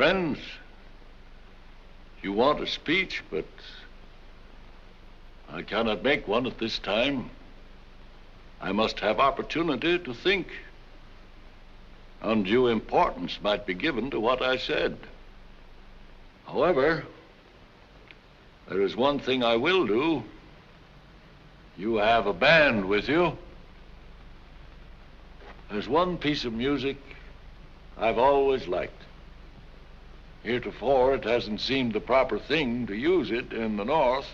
friends. You want a speech, but I cannot make one at this time. I must have opportunity to think. Undue importance might be given to what I said. However, there is one thing I will do. You have a band with you. There's one piece of music I've always liked. Heretofore, it hasn't seemed the proper thing to use it in the North.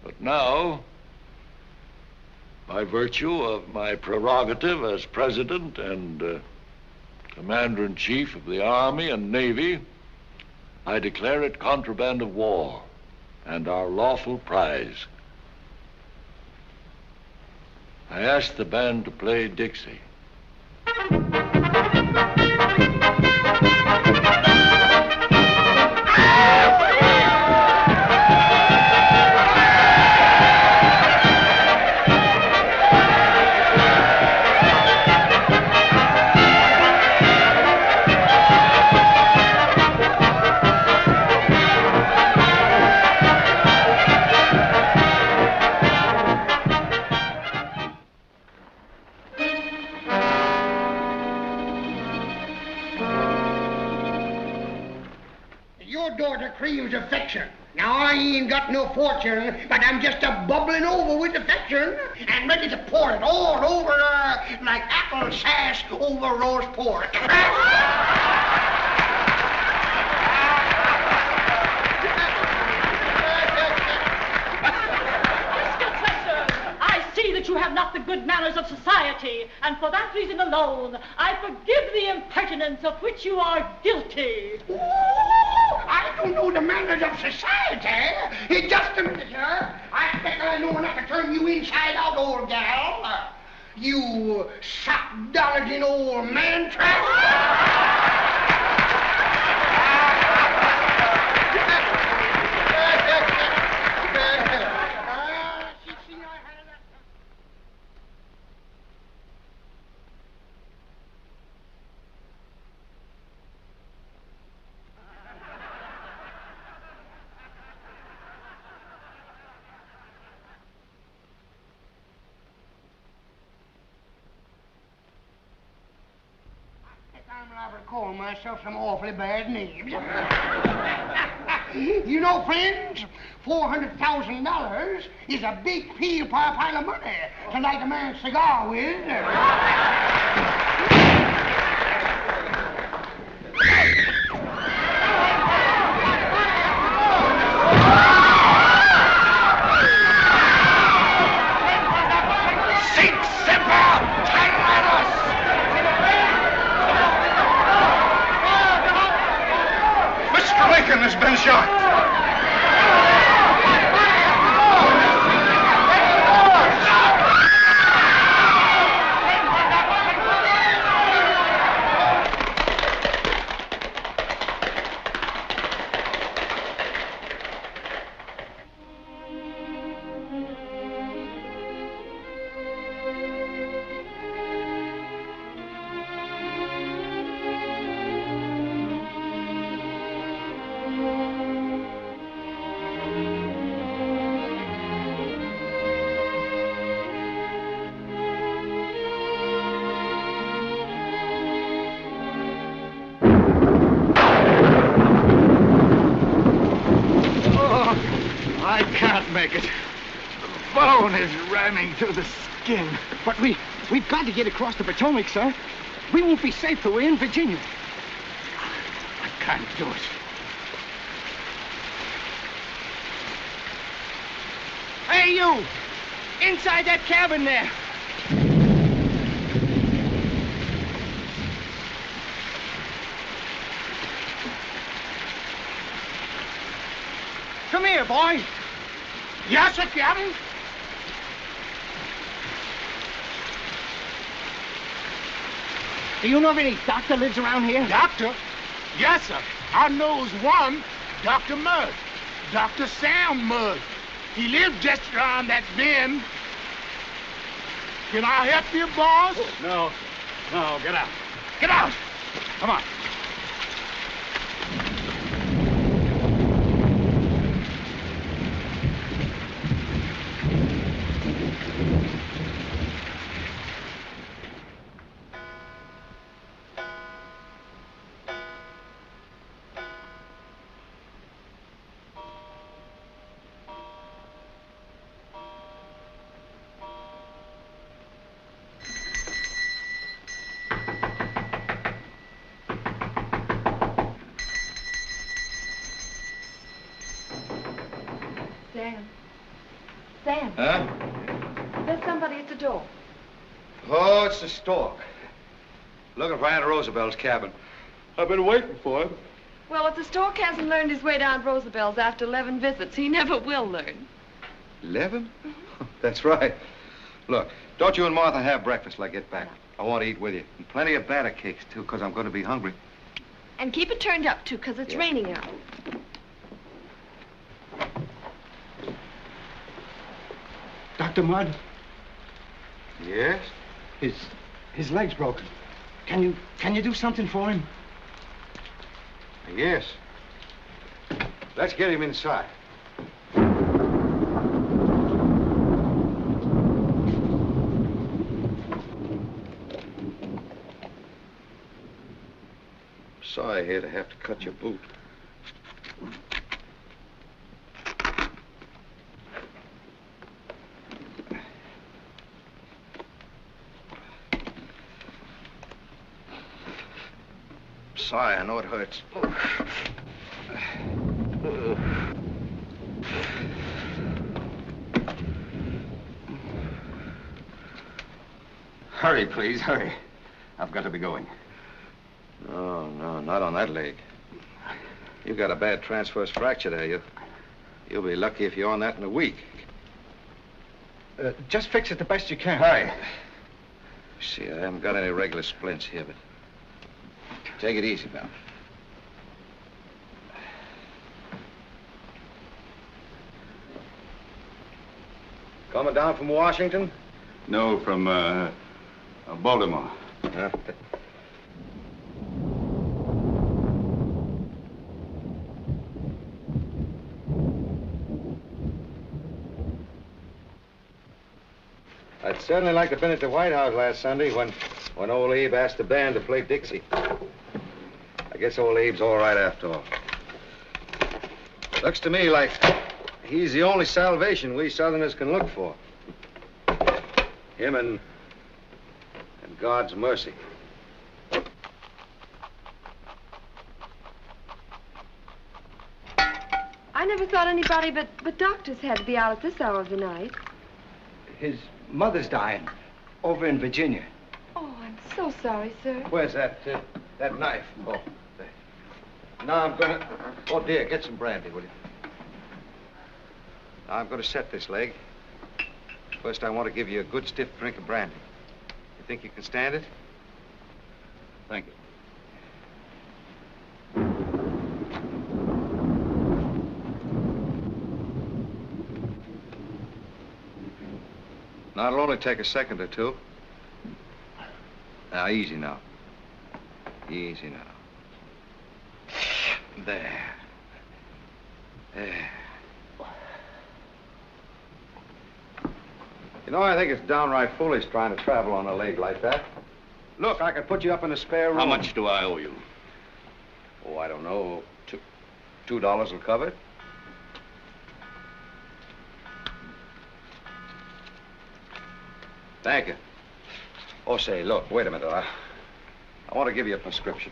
But now, by virtue of my prerogative as President and Commander-in-Chief of the Army and Navy, I declare it contraband of war and our lawful prize. I ask the band to play Dixie. Craves affection. Now, I ain't got no fortune, but I'm just bubbling over with affection and ready to pour it all over like apple sass over roast pork. That you have not the good manners of society, and for that reason alone, I forgive the impertinence of which you are guilty. Ooh, I don't know the manners of society. Just a minute, sir. I think I know enough to turn you inside out, old gal. You sock-dologing old man trap. Call myself some awfully bad names. You know, friends, $400,000 is a big pile of money to light a man's cigar with. Has been shot. To the skin. But we've got to get across the Potomac, sir. We won't be safe till we're in Virginia. I can't do it. Hey, you! Inside that cabin there. Come here, boy. Yes, sir, Captain. Do you know if any doctor lives around here? Doctor? Yes, sir. I knows one, Dr. Mudd. Dr. Sam Mudd. He lives just around that bend. Can I help you, boss? Oh, no. No, get out. Get out! Come on. Sam. Huh? There's somebody at the door. Oh, it's the stork. Looking for Aunt Roosevelt's cabin. I've been waiting for him. Well, if the stork hasn't learned his way to Aunt Roosevelt's after 11 visits, he never will learn. 11? That's right. Look, don't you and Martha have breakfast till I get back. I want to eat with you. And plenty of batter cakes, too, because I'm going to be hungry. And keep it turned up, too, because it's raining out. Dr. Mudd? Yes? His leg's broken. Can you do something for him? Yes. Let's get him inside. Sorry here to have to cut your boot. Sorry, I know it hurts. Hurry, please, hurry. I've got to be going. No, not on that leg. You got a bad transverse fracture there. You'll be lucky if you're on that in a week. Just fix it the best you can. Hurry. See, I haven't got any regular splints here, but take it easy, pal. Coming down from Washington? No, from, Baltimore. Huh? I'd certainly like to have been at the White House last Sunday when old Abe asked the band to play Dixie. I guess old Abe's all right after all. Looks to me like he's the only salvation we Southerners can look for. Him and God's mercy. I never thought anybody but doctors had to be out at this hour of the night. His mother's dying over in Virginia. Oh, I'm so sorry, sir. Where's that knife? Oh, there. Now I'm gonna... Oh, dear, get some brandy, will you? Now I'm gonna set this leg. First, I want to give you a good stiff drink of brandy. You think you can stand it? Thank you. Now, it'll only take a second or two. Now, easy now. Easy now. There. There. You know, I think it's downright foolish trying to travel on a leg like that. Look, I could put you up in a spare room. How much do I owe you? Oh, I don't know. $2 will cover it. Thank you. Oh, say, look, wait a minute. I want to give you a prescription.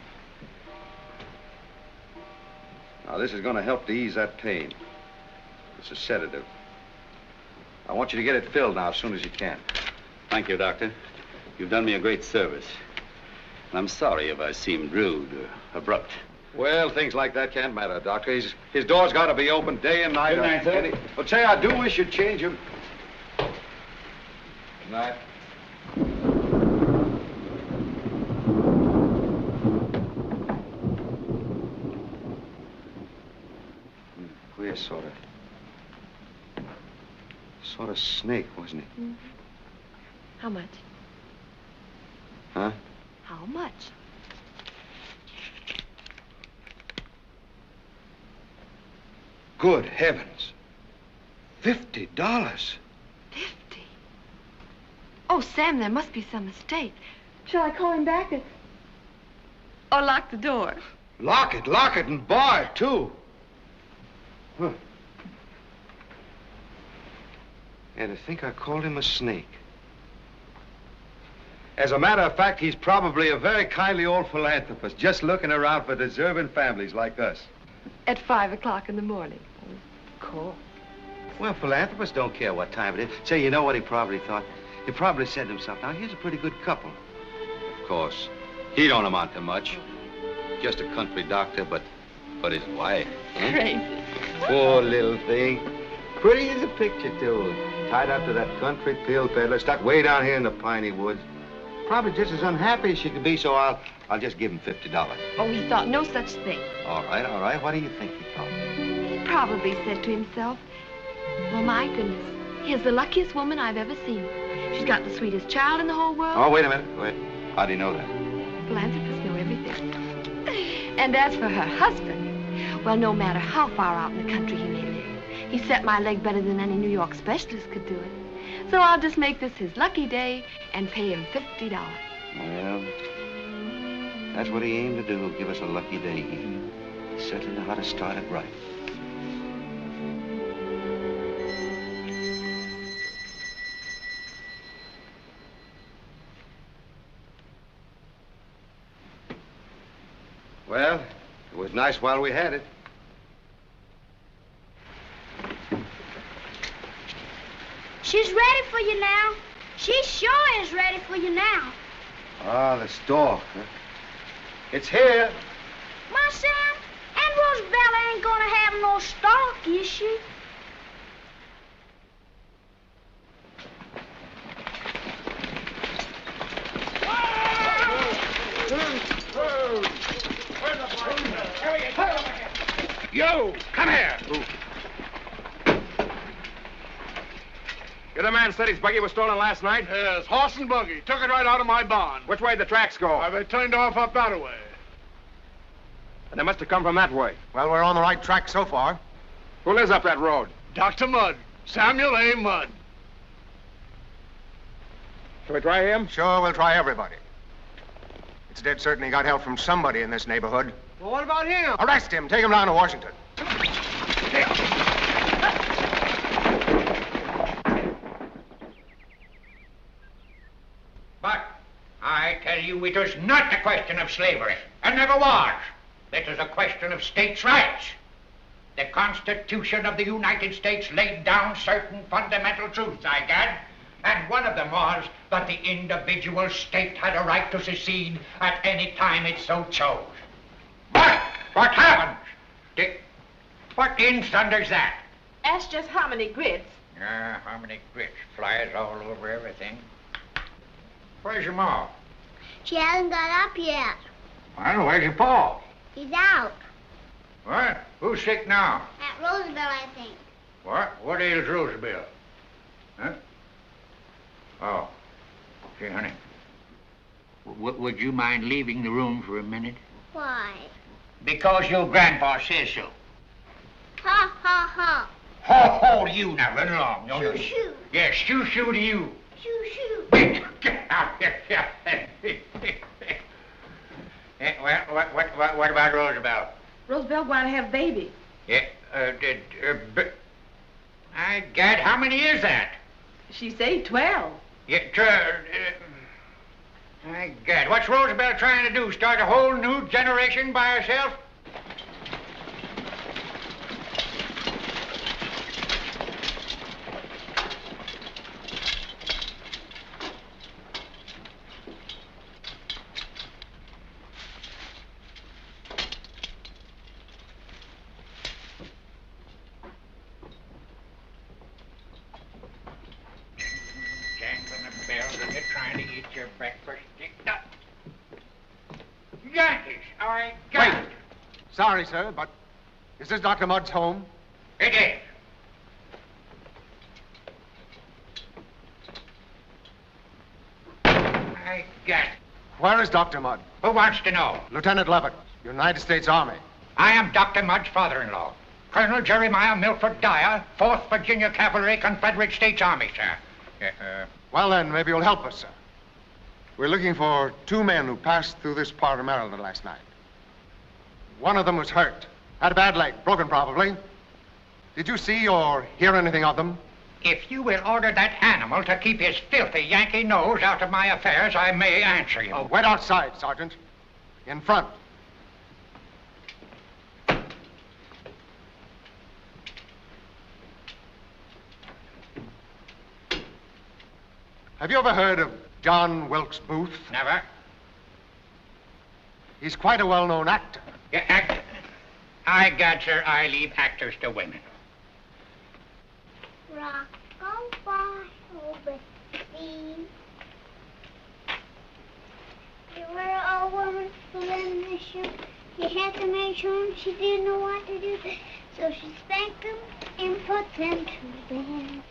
Now, this is going to help to ease that pain. It's a sedative. I want you to get it filled now as soon as you can. Thank you, Doctor. You've done me a great service. And I'm sorry if I seemed rude or abrupt. Well, things like that can't matter, Doctor. His door's got to be open day and night. Good night, sir. But say, I do wish you'd change him. Good night. Queer sort of snake, wasn't he? Mm-hmm. How much? Huh? How much? Good heavens. $50. 50? Oh, Sam, there must be some mistake. Shall I call him back or lock the door? Lock it, and bar it, too. Huh. And to think I called him a snake. As a matter of fact, he's probably a very kindly old philanthropist, just looking around for deserving families like us. At 5 o'clock in the morning. Of course. Well, philanthropists don't care what time it is. Say, you know what he probably thought? He probably said to himself, now, here's a pretty good couple. Of course, he don't amount to much. Just a country doctor, but his wife. Huh? Crazy. Poor little thing. Pretty as a picture, too. Tied up to that country pill peddler, stuck way down here in the piney woods. Probably just as unhappy as she could be, so I'll just give him $50. Oh, he thought no such thing. All right. What do you think he thought? He probably said to himself, well, my goodness, here's the luckiest woman I've ever seen. She's got the sweetest child in the whole world. Oh, wait a minute. Wait. How do you know that? Philanthropists know everything. And as for her husband, well, no matter how far out in the country he may live, he set my leg better than any New York specialist could do it. So I'll just make this his lucky day and pay him $50. Well, that's what he aimed to do, give us a lucky day. He certainly knew how to start it right. Well, it was nice while we had it. She's ready for you now. She sure is ready for you now. Ah, the stork. Huh? It's here. My son, Aunt Rosabella ain't gonna have no stock, is she? Yo, come here. You're the man said his buggy was stolen last night? Yes, horse and buggy. Took it right out of my barn. Which way did the tracks go? They turned off up that way. And they must have come from that way. Well, we're on the right track so far. Who lives up that road? Dr. Mudd. Samuel A. Mudd. Shall we try him? Sure, we'll try everybody. It's dead certain he got help from somebody in this neighborhood. Well, what about him? Arrest him. Take him down to Washington. But I tell you, it is not a question of slavery, and never was. It is a question of states' rights. The Constitution of the United States laid down certain fundamental truths, I gad, and one of them was that the individual state had a right to secede at any time it so chose. But what happens? What in thunder's that? Ask just how many grits. How many grits? Flies all over everything. Where's your ma? She hasn't got up yet. Well, where's your pa? He's out. What? Who's sick now? Aunt Rosabelle, I think. What? What ails Rosabelle? Huh? Oh. Gee, honey. Would you mind leaving the room for a minute? Why? Because your grandpa says so. Ha, ha, ha. Ho, ho, you now, run along. Shoo, shoo. Yes, shoo, shoo to you. Shoo, shoo. Well, what about Rosabelle? Rosabelle going to have baby. Yeah, Gad, how many is that? She say 12. Yeah, Gad, what's Rosabelle trying to do? Start a whole new generation by herself? Trying to eat your breakfast. Yankees, I got it. Sorry, sir, but is this Dr. Mudd's home? It is. I got it. Where is Dr. Mudd? Who wants to know? Lieutenant Levitt, United States Army. I am Dr. Mudd's father-in-law, Colonel Jeremiah Milford Dyer, 4th Virginia Cavalry, Confederate States Army, sir. Well, then, maybe you'll help us, sir. We're looking for 2 men who passed through this part of Maryland last night. One of them was hurt. Had a bad leg, broken probably. Did you see or hear anything of them? If you will order that animal to keep his filthy Yankee nose out of my affairs, I may answer you. Wait outside, Sergeant. In front. Have you ever heard of John Wilkes Booth? Never. He's quite a well-known actor. Yeah, actor. I got, sir, I leave actors to women. Rock on by over the sea. There were a woman who lived in the ship. You had to make sure she didn't know what to do. So she spanked them and put them to bed.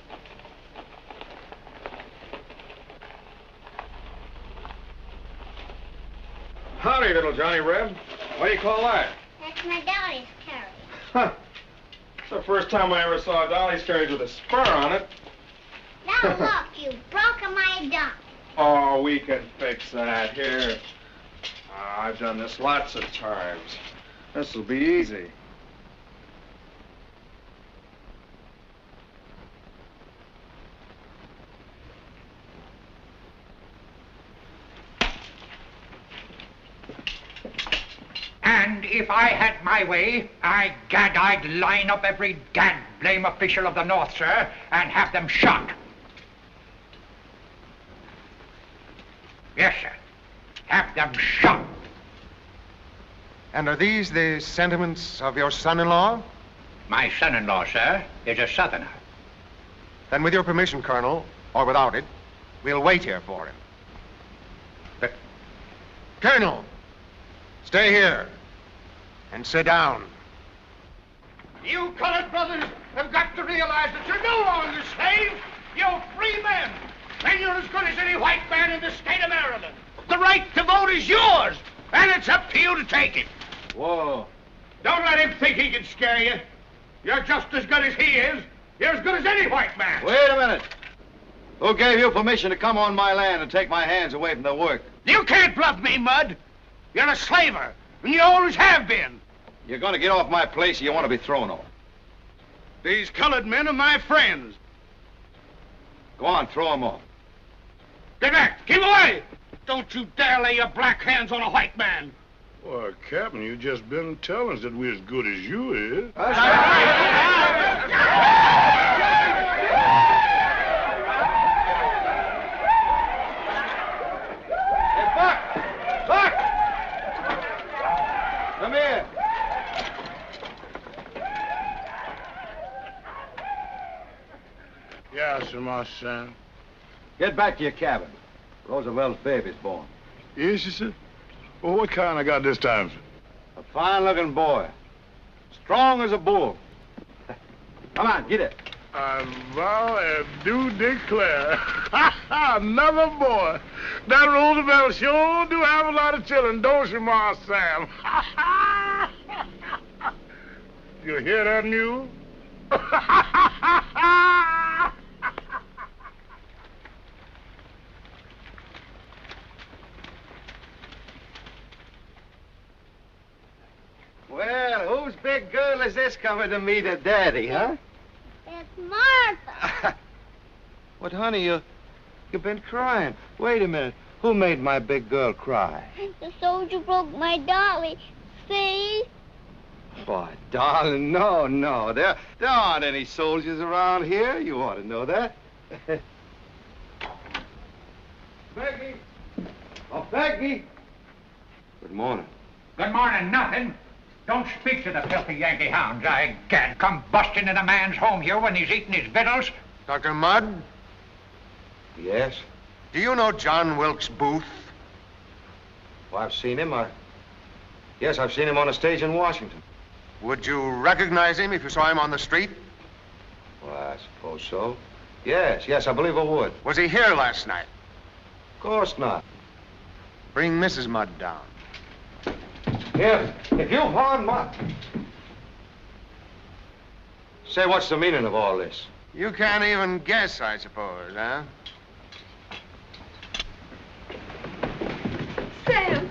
Howdy, little Johnny Reb. What do you call that? That's my Dolly's carriage. Huh. It's the first time I ever saw a Dolly's carriage with a spur on it. Now look, you broke my dump. Oh, we can fix that here. I've done this lots of times. This'll be easy. And if I had my way, I'd line up every gad blame official of the North, sir, and have them shot. Yes, sir. Have them shot. And are these the sentiments of your son-in-law? My son-in-law, sir, is a Southerner. Then with your permission, Colonel, or without it, we'll wait here for him. But... Colonel, stay here and sit down. You colored brothers have got to realize that you're no longer slaves. You're free men. And you're as good as any white man in the state of Maryland. The right to vote is yours, and it's up to you to take it. Whoa. Don't let him think he can scare you. You're just as good as he is. You're as good as any white man. Wait a minute. Who gave you permission to come on my land and take my hands away from the work? You can't bluff me, Mud. You're a slaver, and you always have been. You're going to get off my place or you want to be thrown off? These colored men are my friends. Go on, throw them off. Get back! Keep away! Don't you dare lay your black hands on a white man. Well, Captain, you just been telling us that we're as good as you is. Hey, Buck! Buck! Come here. Yes, sir, my son. Get back to your cabin. Roosevelt's baby's born. Yes, you said? Well, what kind I got this time, sir? A fine-looking boy. Strong as a bull. Come on, get it. I vow and do declare. Another boy. That Roosevelt sure do have a lot of children, don't you, Ma Sam? You hear that news? Well, whose big girl is this coming to meet her daddy, huh? It's Martha. What, honey, you've been crying. Wait a minute. Who made my big girl cry? The soldier broke my dolly. See? Why, darling, no. There aren't any soldiers around here. You ought to know that. Peggy! Oh, Peggy! Good morning. Good morning, nothing. Don't speak to the filthy Yankee hounds. I can't come busting in a man's home here when he's eating his victuals. Dr. Mudd, Yes? do you know John Wilkes Booth? Well, I've seen him. Yes, I've seen him on a stage in Washington. Would you recognize him if you saw him on the street? Well, I suppose so. Yes, I believe I would. Was he here last night? Of course not. Bring Mrs. Mudd down. If you harm my... Say, what's the meaning of all this? You can't even guess, I suppose, huh? Sam,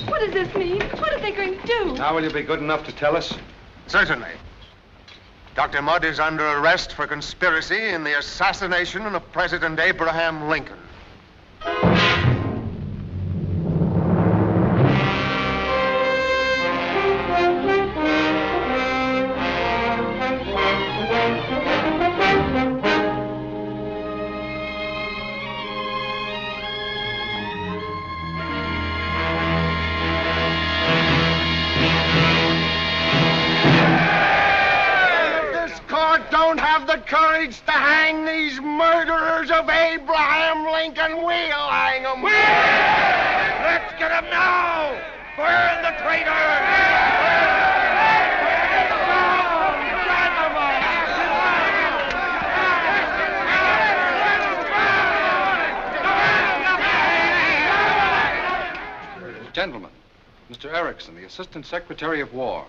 what does this mean? What are they going to do? Now, will you be good enough to tell us? Certainly. Dr. Mudd is under arrest for conspiracy in the assassination of President Abraham Lincoln. it's to hang these murderers of Abraham Lincoln, we'll hang them. Let's get them now! Burn the traitors! Gentlemen, Mr. Erickson, the Assistant Secretary of War.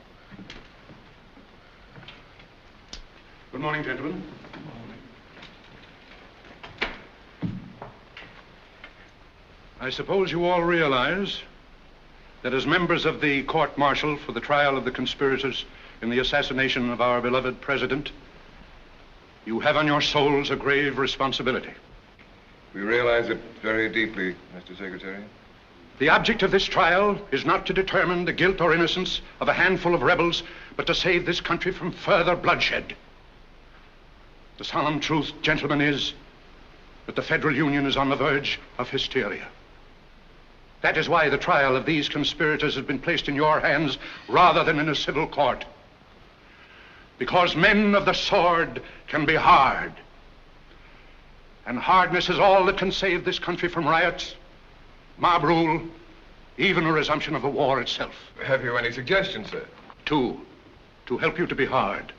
Good morning, gentlemen. I suppose you all realize that as members of the court-martial for the trial of the conspirators in the assassination of our beloved president, you have on your souls a grave responsibility. We realize it very deeply, Mr. Secretary. The object of this trial is not to determine the guilt or innocence of a handful of rebels, but to save this country from further bloodshed. The solemn truth, gentlemen, is that the Federal Union is on the verge of hysteria. That is why the trial of these conspirators has been placed in your hands rather than in a civil court. Because men of the sword can be hard. And hardness is all that can save this country from riots, mob rule, even a resumption of the war itself. Have you any suggestions, sir? Two, to help you to be hard.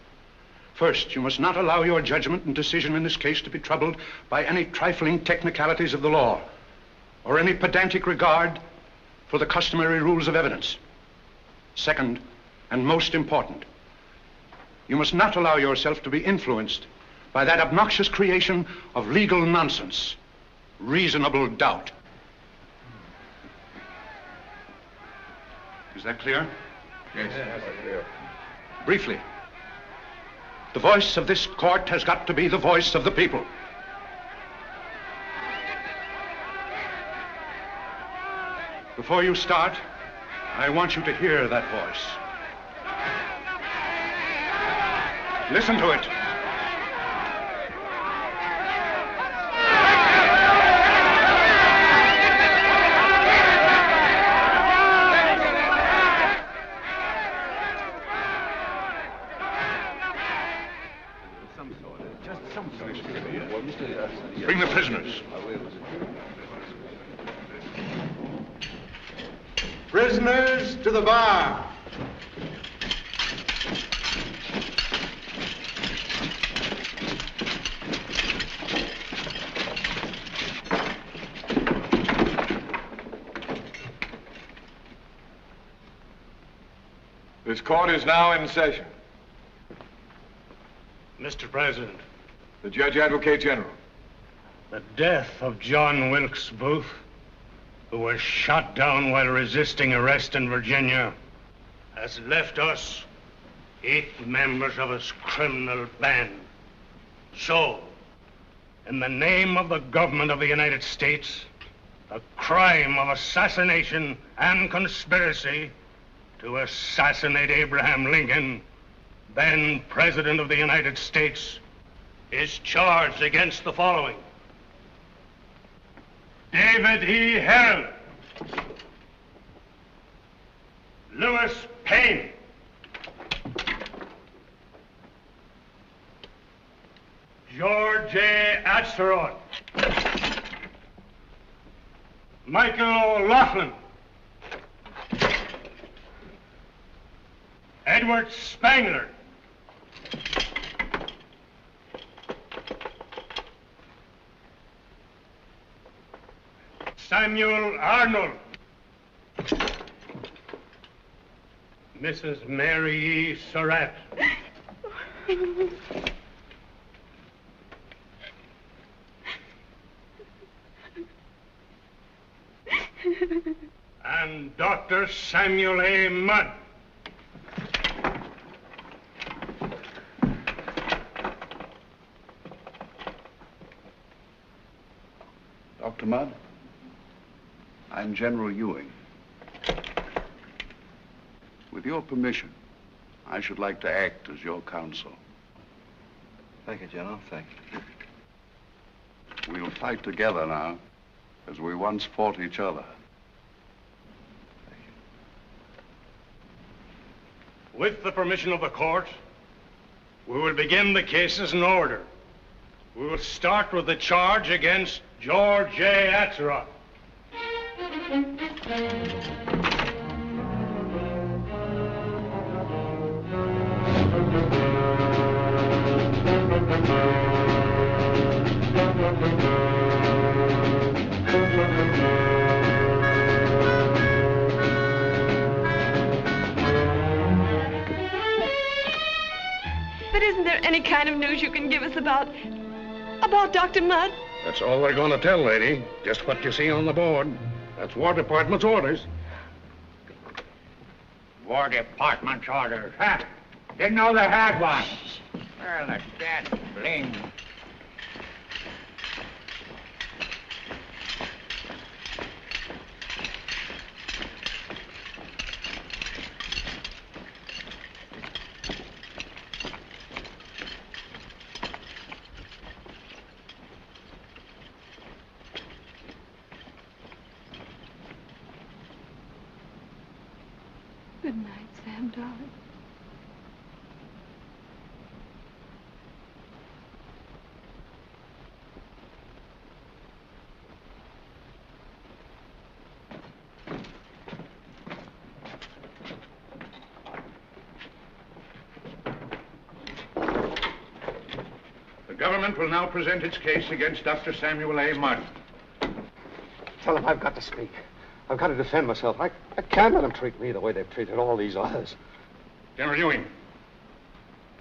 First, you must not allow your judgment and decision in this case to be troubled by any trifling technicalities of the law or any pedantic regard for the customary rules of evidence. Second, and most important, you must not allow yourself to be influenced by that obnoxious creation of legal nonsense, reasonable doubt. Is that clear? Yes, that's clear. Briefly, the voice of this court has got to be the voice of the people. Before you start, I want you to hear that voice. Listen to it. Bring the prisoners. Prisoners to the bar. This court is now in session. Mr. President. The Judge Advocate General. The death of John Wilkes Booth, who was shot down while resisting arrest in Virginia, has left us 8 members of his criminal band. So, in the name of the government of the United States, the crime of assassination and conspiracy to assassinate Abraham Lincoln, then President of the United States, is charged against the following: David E. Herron, Lewis Payne, George A. Atzerodt, Michael O'Loughlin, Edward Spangler, Samuel Arnold, Mrs. Mary E. Surratt, and Dr. Samuel A. Mudd. Dr. Mudd, I'm General Ewing. With your permission, I should like to act as your counsel. Thank you, General. Thank you. We'll fight together now, as we once fought each other. With the permission of the court, we will begin the cases in order. We'll start with the charge against George J. Atzeroth. But isn't there any kind of news you can give us about Dr. Mudd? That's all they're going to tell, lady. Just what you see on the board. That's War Department's orders. War Department's orders, huh? Didn't know they had one. Well, the dad's bling. Good night, Sam, darling. The government will now present its case against Dr. Samuel A. Mudd. Tell him I've got to speak. I've got to defend myself. I can't let them treat me the way they've treated all these others. General Ewing,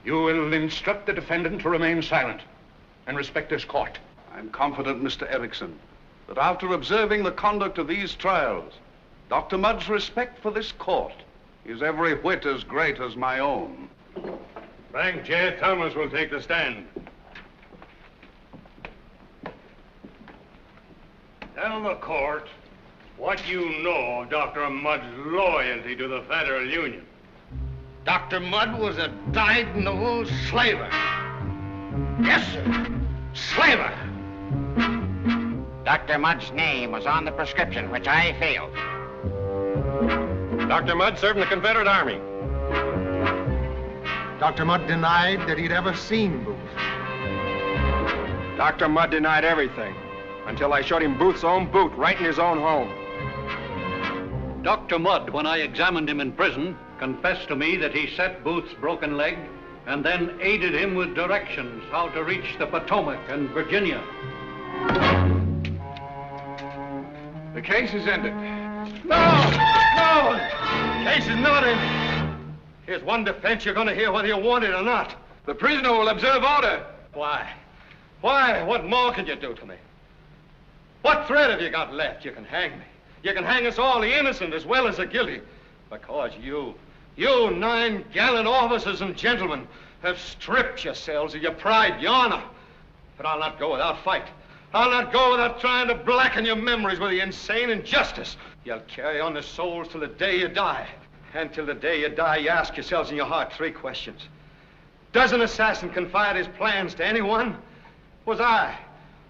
you will instruct the defendant to remain silent and respect this court. I'm confident, Mr. Erickson, that after observing the conduct of these trials, Dr. Mudd's respect for this court is every whit as great as my own. Frank J. Thomas will take the stand. Tell the court what you know of Dr. Mudd's loyalty to the Federal Union. Dr. Mudd was a dyed-in-the-wool slaver. Yes, sir. Slaver. Dr. Mudd's name was on the prescription, which I failed. Dr. Mudd served in the Confederate Army. Dr. Mudd denied that he'd ever seen Booth. Dr. Mudd denied everything until I showed him Booth's own boot right in his own home. Dr. Mudd, when I examined him in prison, confessed to me that he set Booth's broken leg and then aided him with directions how to reach the Potomac and Virginia. The case is ended. No! No! Case is not ended. Here's one defense you're going to hear whether you want it or not. The prisoner will observe order. Why? Why? What more can you do to me? What threat have you got left? You can hang me. You can hang us all, the innocent as well as the guilty. Because you 9 gallant officers and gentlemen, have stripped yourselves of your pride, your honor. But I'll not go without fight. I'll not go without trying to blacken your memories with the insane injustice. You'll carry on the souls till the day you die. And till the day you die, you ask yourselves in your heart 3 questions. Does an assassin confide his plans to anyone? Was I,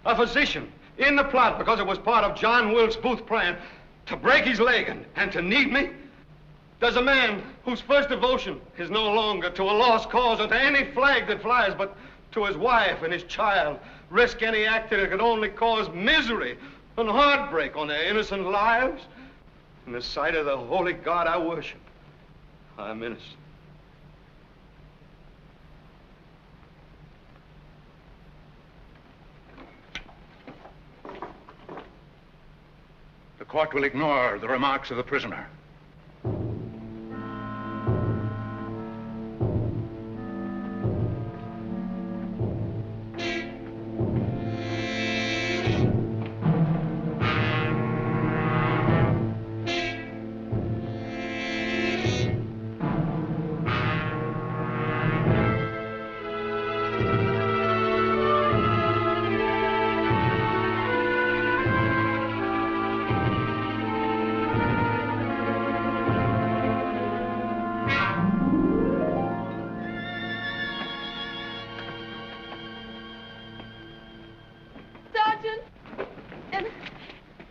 a physician, in the plot because it was part of John Wilkes Booth's plan to break his leg and to need me? Does a man whose first devotion is no longer to a lost cause or to any flag that flies, but to his wife and his child, risk any act that could only cause misery and heartbreak on their innocent lives? In the sight of the holy God I worship, I'm innocent. The court will ignore the remarks of the prisoner.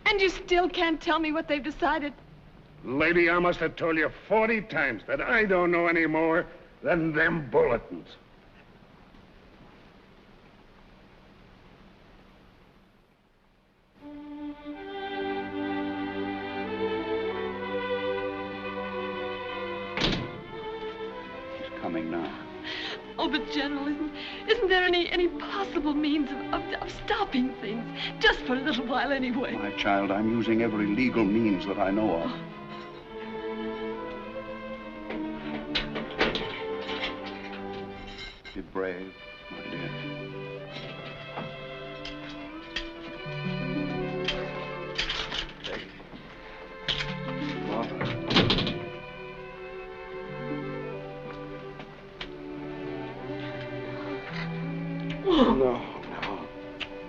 And you still can't tell me what they've decided? Lady, I must have told you 40 times that I don't know any more than them bulletins. Oh, but General, isn't there any possible means of stopping things? Just for a little while anyway. My child, I'm using every legal means that I know of. Be brave, my dear.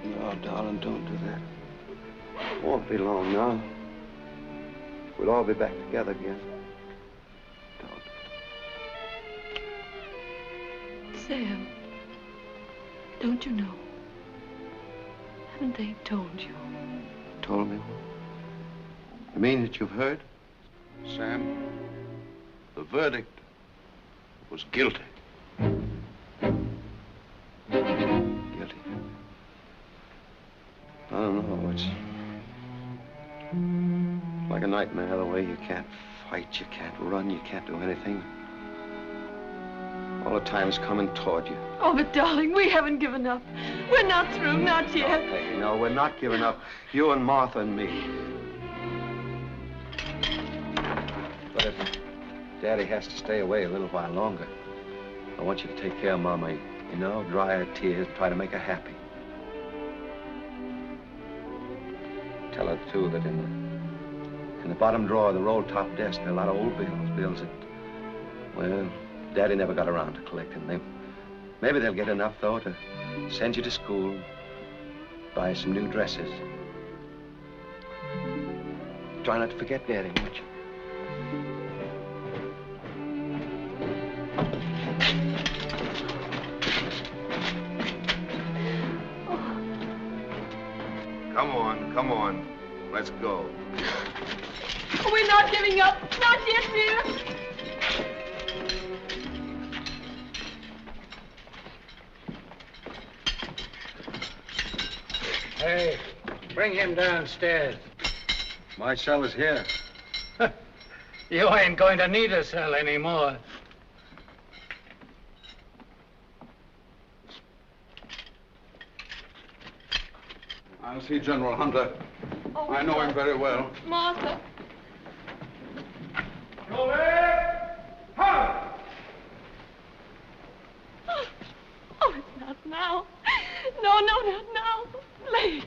No, darling, don't do that. Won't be long now. We'll all be back together again. Sam, don't you know? Haven't they told you? Told me? You mean that you've heard? Sam, the verdict was guilty. Guilty. I don't know, it's like a nightmare, the way you can't fight, you can't run, you can't do anything. All the time is coming toward you. Oh, but darling, we haven't given up. We're not through, not yet. Okay, no, we're not giving up. You and Martha and me. But if Daddy has to stay away a little while longer, I want you to take care of Mama, you know, dry her tears, try to make her happy. Tell her, too, that in the bottom drawer of the roll-top desk, there are a lot of old bills that, well, Daddy never got around to collecting them. Maybe they'll get enough, though, to send you to school, buy some new dresses. Try not to forget Daddy, won't you? Come on. Let's go. We're not giving up. Not yet, dear. Hey, bring him downstairs. My cell is here. You ain't going to need a cell anymore. I'll see General Hunter. Oh, I know him very well. Martha. Oh, it's not now. No, not now. Please.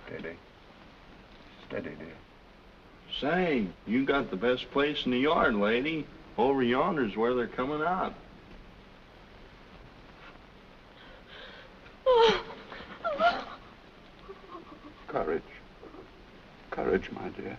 Steady. Steady, dear. Say, you got the best place in the yard, lady. Over yonder's where they're coming out. Courage. Courage, my dear.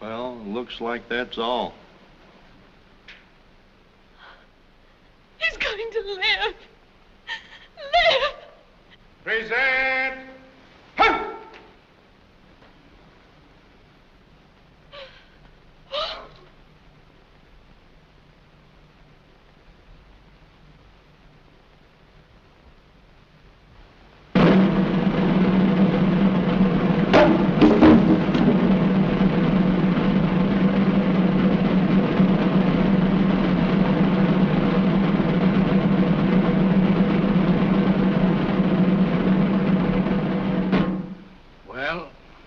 Well, looks like that's all. He's going to live. Live! Present!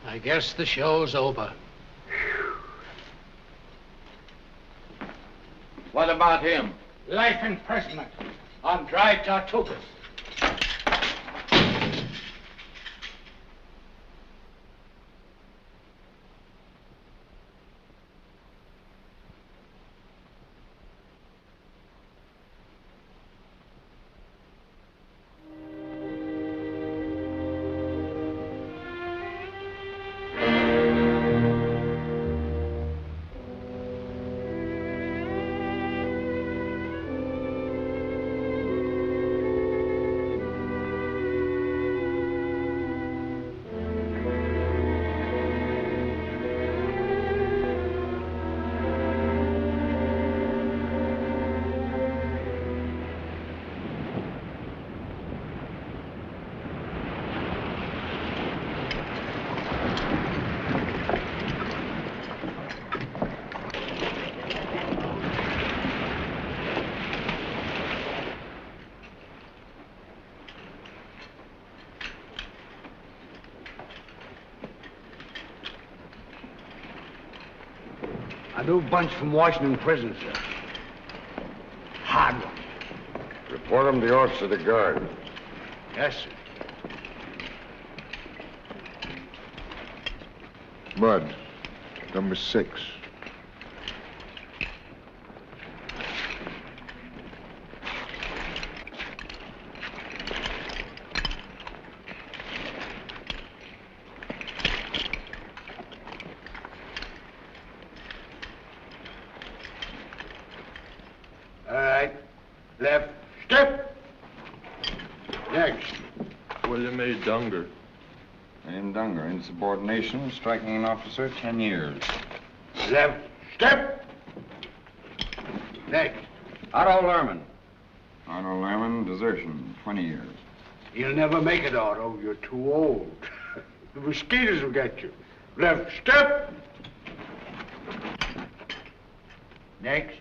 I guess the show's over. What about him? Life imprisonment on dry tortugas. A new bunch from Washington prison, sir. Hard one. Report him to the officer of the guard. Yes, sir. Mudd, number 6. All right. Left. Step. Next. William A. Dunger. William Dunger, insubordination, striking an officer, 10 years. Left. Step. Next. Otto Lerman. Otto Lerman, desertion, 20 years. You'll never make it, Otto. You're too old. The mosquitoes will get you. Left. Step. Next.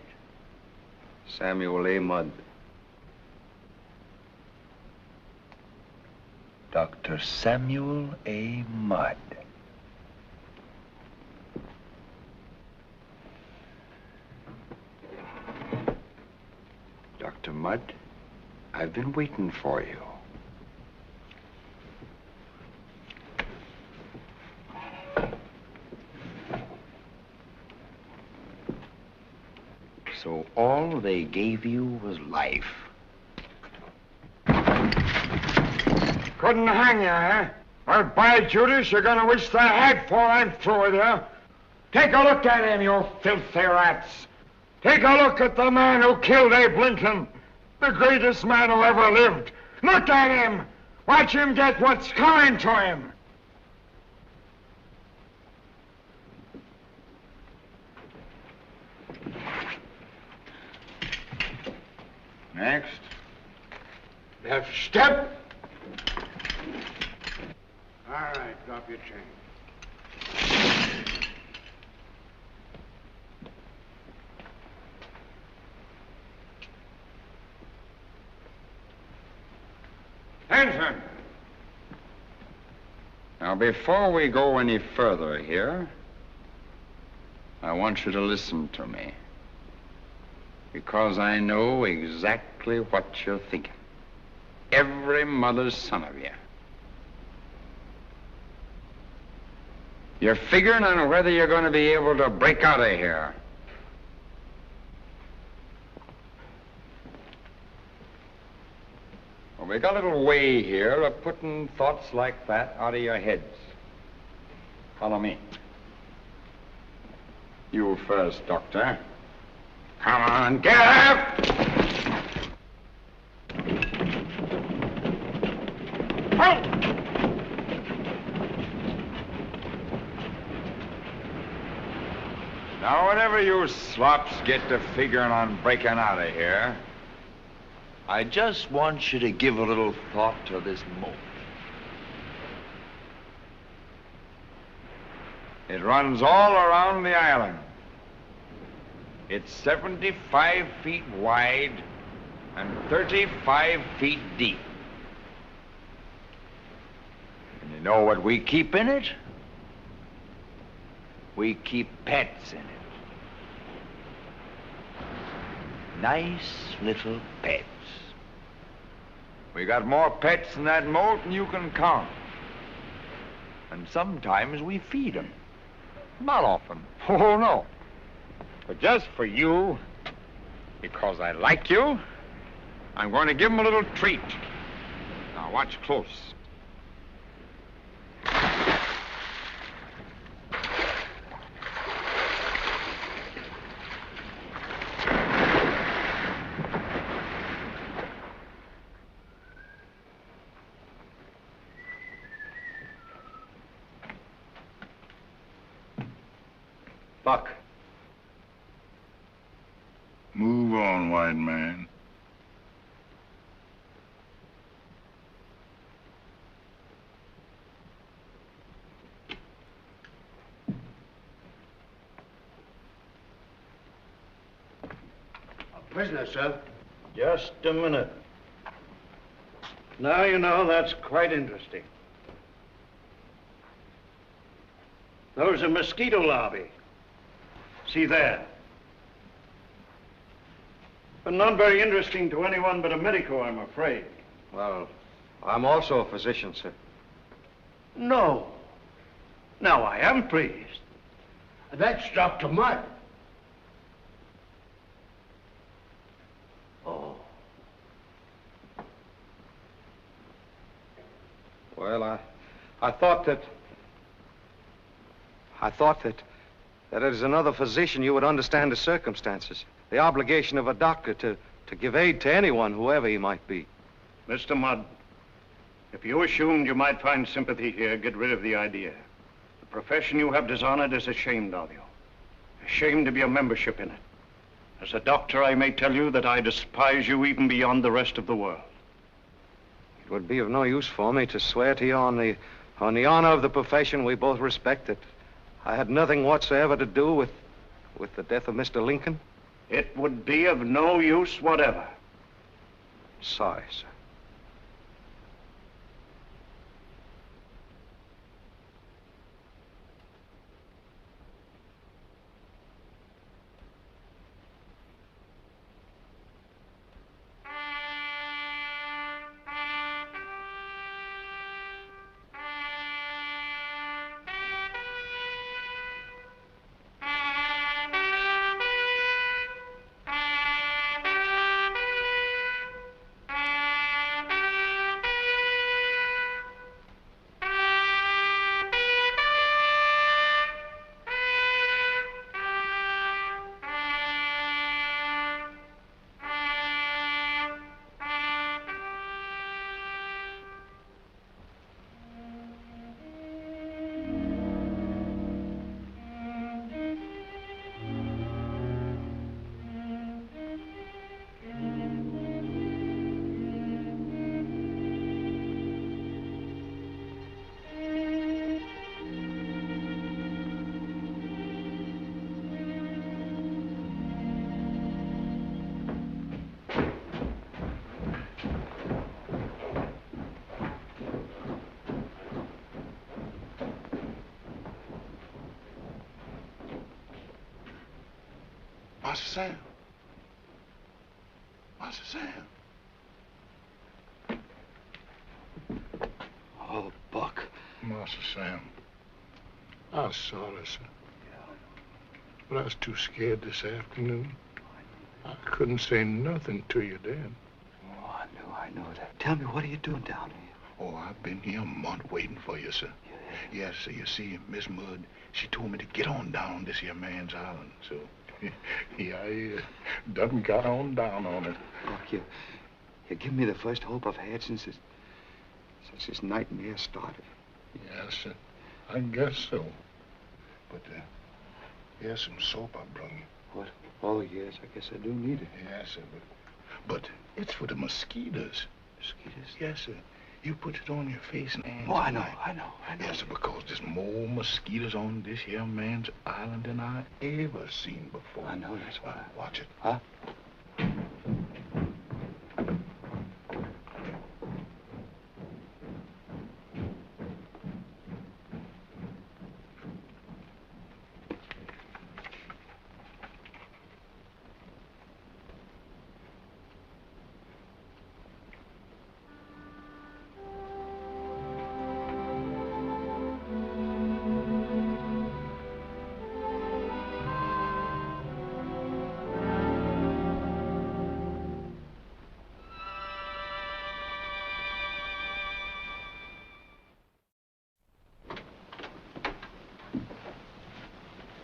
Samuel A. Mudd. Dr. Samuel A. Mudd. Dr. Mudd, I've been waiting for you. So all they gave you was life. Couldn't hang you, huh? Well, by Judas, you're gonna wish they had before I'm through with you. Take a look at him, you filthy rats. Take a look at the man who killed Abe Lincoln, the greatest man who ever lived. Look at him. Watch him get what's coming to him. Next. Left. Step. All right, drop your chain. Hanson. Now, before we go any further here, I want you to listen to me. Because I know exactly what you're thinking. Every mother's son of you. You're figuring on whether you're going to be able to break out of here. Well, we got a little way here of putting thoughts like that out of your heads. Follow me. You first, Doctor. Come on, get up! Now, whenever you slops get to figuring on breaking out of here, I just want you to give a little thought to this moat. it runs all around the island. It's 75 feet wide and 35 feet deep. And you know what we keep in it? We keep pets in it. Nice little pets. We got more pets in that moat than you can count. And sometimes we feed them. Not often. Oh, no. But just for you, because I like you, I'm going to give them a little treat. Now, watch close. Buck. Move on, white man. A prisoner, sir. Just a minute. Now you know, that's quite interesting. There's a mosquito lobby. See there. But not very interesting to anyone but a medico, I'm afraid. Well, I'm also a physician, sir. No. Now, I am pleased. That's Dr. Mudd. Oh. Well, I thought that as another physician, you would understand the circumstances. The obligation of a doctor to give aid to anyone, whoever he might be. Mr. Mudd, if you assumed you might find sympathy here, get rid of the idea. The profession you have dishonored is ashamed of you. Ashamed of your membership in it. As a doctor, I may tell you that I despise you even beyond the rest of the world. It would be of no use for me to swear to you on the honor of the profession we both respected. I had nothing whatsoever to do with the death of Mr. Lincoln. It would be of no use whatever. Sorry, sir. Master Sam. Master Sam. Oh, Buck. Master Sam. I'm sorry, sir. But I was too scared this afternoon. I couldn't say nothing to you then. Oh, I know that. Tell me, what are you doing down here? Oh, I've been here a month waiting for you, sir. Yes, so you see, Miss Mudd, she told me to get on down this here man's island. So, yeah, I done got on down on it. Doc, you give me the first hope I've had since this nightmare started. Yes, I guess so. But here's some soap I brung you. What? Oh, yes, I guess I do need it. Yes, sir, but it's for the mosquitoes. Mosquitoes? Yes, sir. You put it on your face and hands. Oh, I know. Yes, sir, because there's more mosquitoes on this here man's island than I ever seen before. I know, that's why. Watch it. Huh?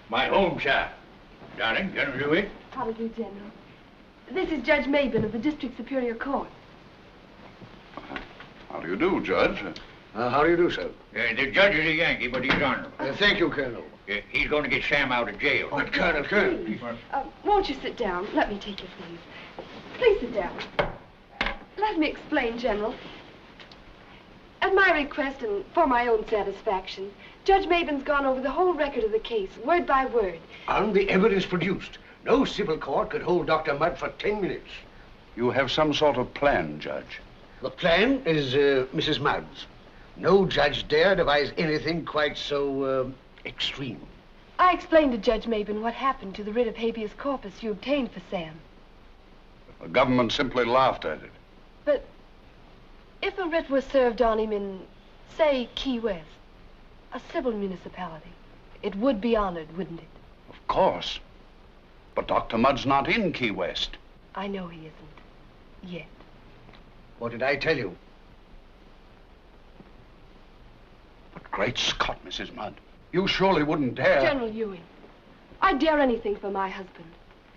My home, sir. Darling, General Dewey. How do you do, General? This is Judge Mabin of the District Superior Court. How do you do, Judge? How do you do, sir? The judge is a Yankee, but he's honorable. Thank you, Colonel. He's going to get Sam out of jail. But, Colonel. Won't you sit down? Let me take your things. Please sit down. Let me explain, General. At my request and for my own satisfaction, Judge Mabin's gone over the whole record of the case, word by word. And the evidence produced. No civil court could hold Dr. Mudd for 10 minutes. You have some sort of plan, Judge. The plan is Mrs. Mudd's. No judge dare devise anything quite so extreme. I explained to Judge Mabin what happened to the writ of habeas corpus you obtained for Sam. The government simply laughed at it. But if a writ was served on him in, say, Key West, a civil municipality, it would be honored, wouldn't it? Of course. But Dr. Mudd's not in Key West. I know he isn't. Yet. What did I tell you? But great Scott, Mrs. Mudd. You surely wouldn't dare... General Ewing, I'd dare anything for my husband.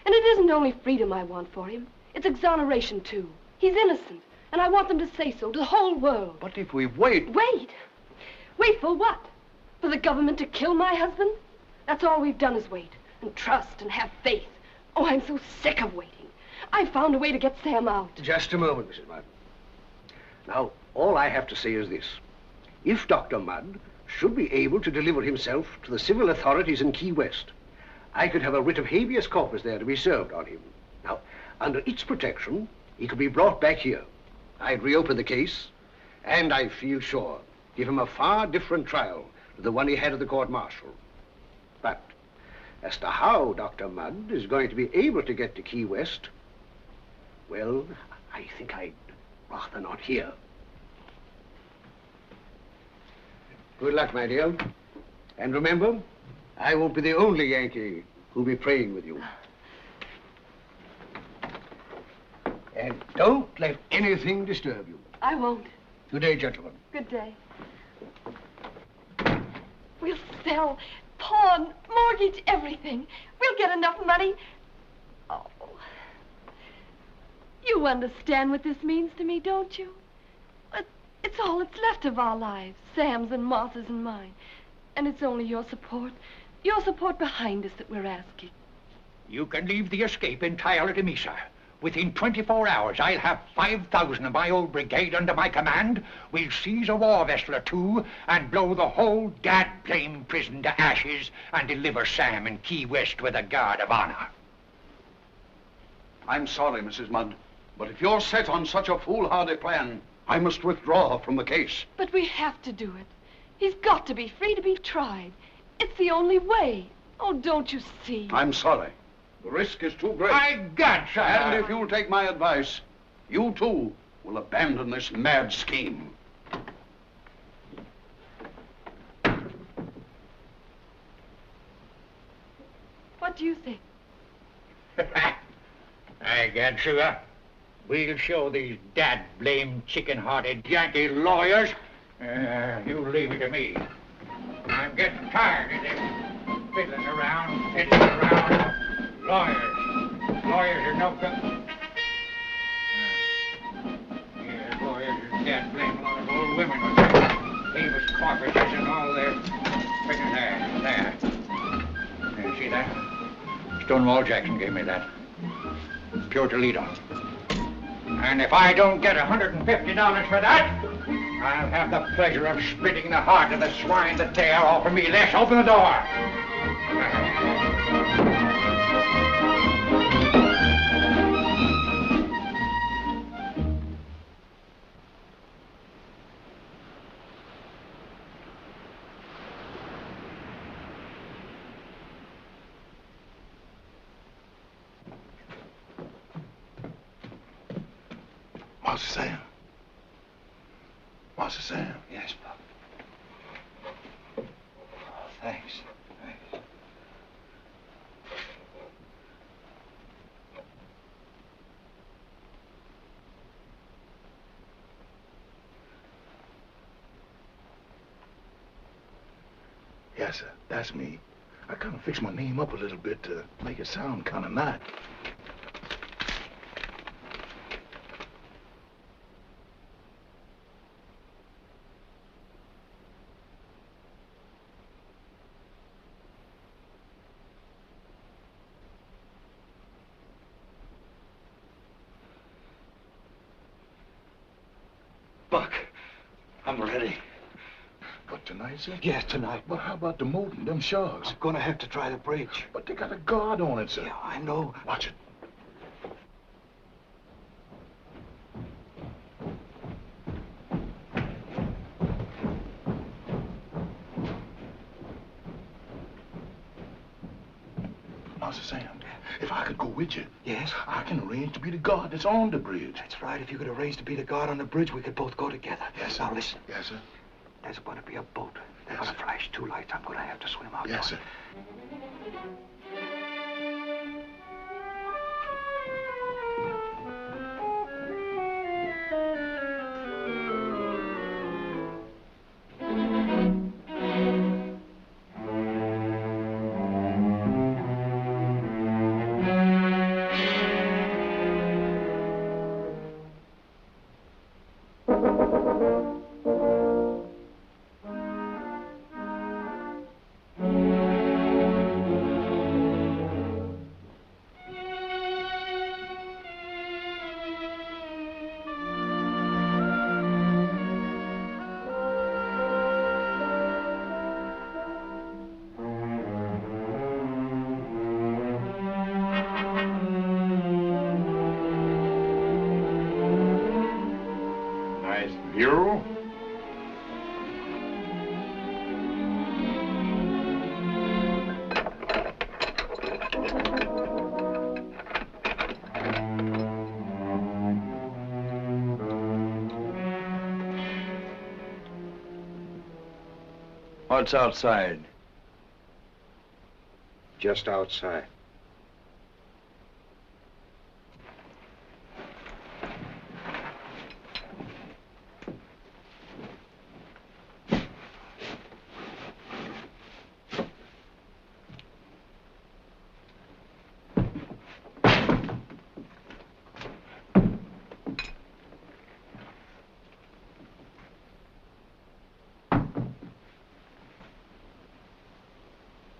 And it isn't only freedom I want for him. It's exoneration, too. He's innocent, and I want them to say so to the whole world. But if we wait... Wait? Wait for what? For the government to kill my husband? That's all we've done is wait, and trust, and have faith. Oh, I'm so sick of waiting. I found a way to get Sam out. Just a moment, Mrs. Mudd. Now, all I have to say is this. If Dr. Mudd should be able to deliver himself to the civil authorities in Key West, I could have a writ of habeas corpus there to be served on him. Now, under its protection, he could be brought back here. I'd reopen the case, and I feel sure, give him a far different trial to the one he had at the court-martial. But as to how Dr. Mudd is going to be able to get to Key West, well, I think I'd rather not hear. Good luck, my dear. And remember, I won't be the only Yankee who'll be praying with you. And don't let anything disturb you. I won't. Good day, gentlemen. Good day. We'll sell, pawn, mortgage, everything. We'll get enough money. Oh. You understand what this means to me, don't you? It's all that's left of our lives, Sam's and Martha's and mine. And it's only your support behind us that we're asking. You can leave the escape entirely to me, sir. Within 24 hours, I'll have 5,000 of my old brigade under my command. We'll seize a war vessel or two and blow the whole dad-blame prison to ashes and deliver Sam in Key West with a guard of honor. I'm sorry, Mrs. Mudd, but if you're set on such a foolhardy plan, I must withdraw from the case. But we have to do it. He's got to be free to be tried. It's the only way. Oh, don't you see? I'm sorry. The risk is too great. My God, sir! And if you'll take my advice, you too will abandon this mad scheme. What do you think? I got sugar. We'll show these dad-blame chicken-hearted Yankee lawyers. You leave it to me. getting tired of this fiddling around. Lawyers are no good. Yeah, lawyers are dead. Blame a lot of old women with their famous corpses and all their figures there. You see that? Stonewall Jackson gave me that. Pure Toledo. And if I don't get $150 for that, I'll have the pleasure of splitting the heart of the swine that dare offer me less. Open the door. Master Sam. Master Sam. Yes, Pop. Oh, thanks. Yes, sir. That's me. I kind of fixed my name up a little bit to make it sound kind of nice. Buck, I'm ready. But tonight, sir? Yes, tonight. But how about the moat and them sharks? I'm gonna have to try the bridge. But they got a guard on it, sir. Yeah, I know. Watch it. Master Sam, if I could go with you, yes, I can arrange to be the guard that's on the bridge. That's right. If you could arrange to be the guard on the bridge, we could both go together. Yes, sir. Now listen. Yes, sir. There's going to be a boat. They're going to flash two lights. I'm going to have to swim out. Yes, sir. You? What's outside? Just outside.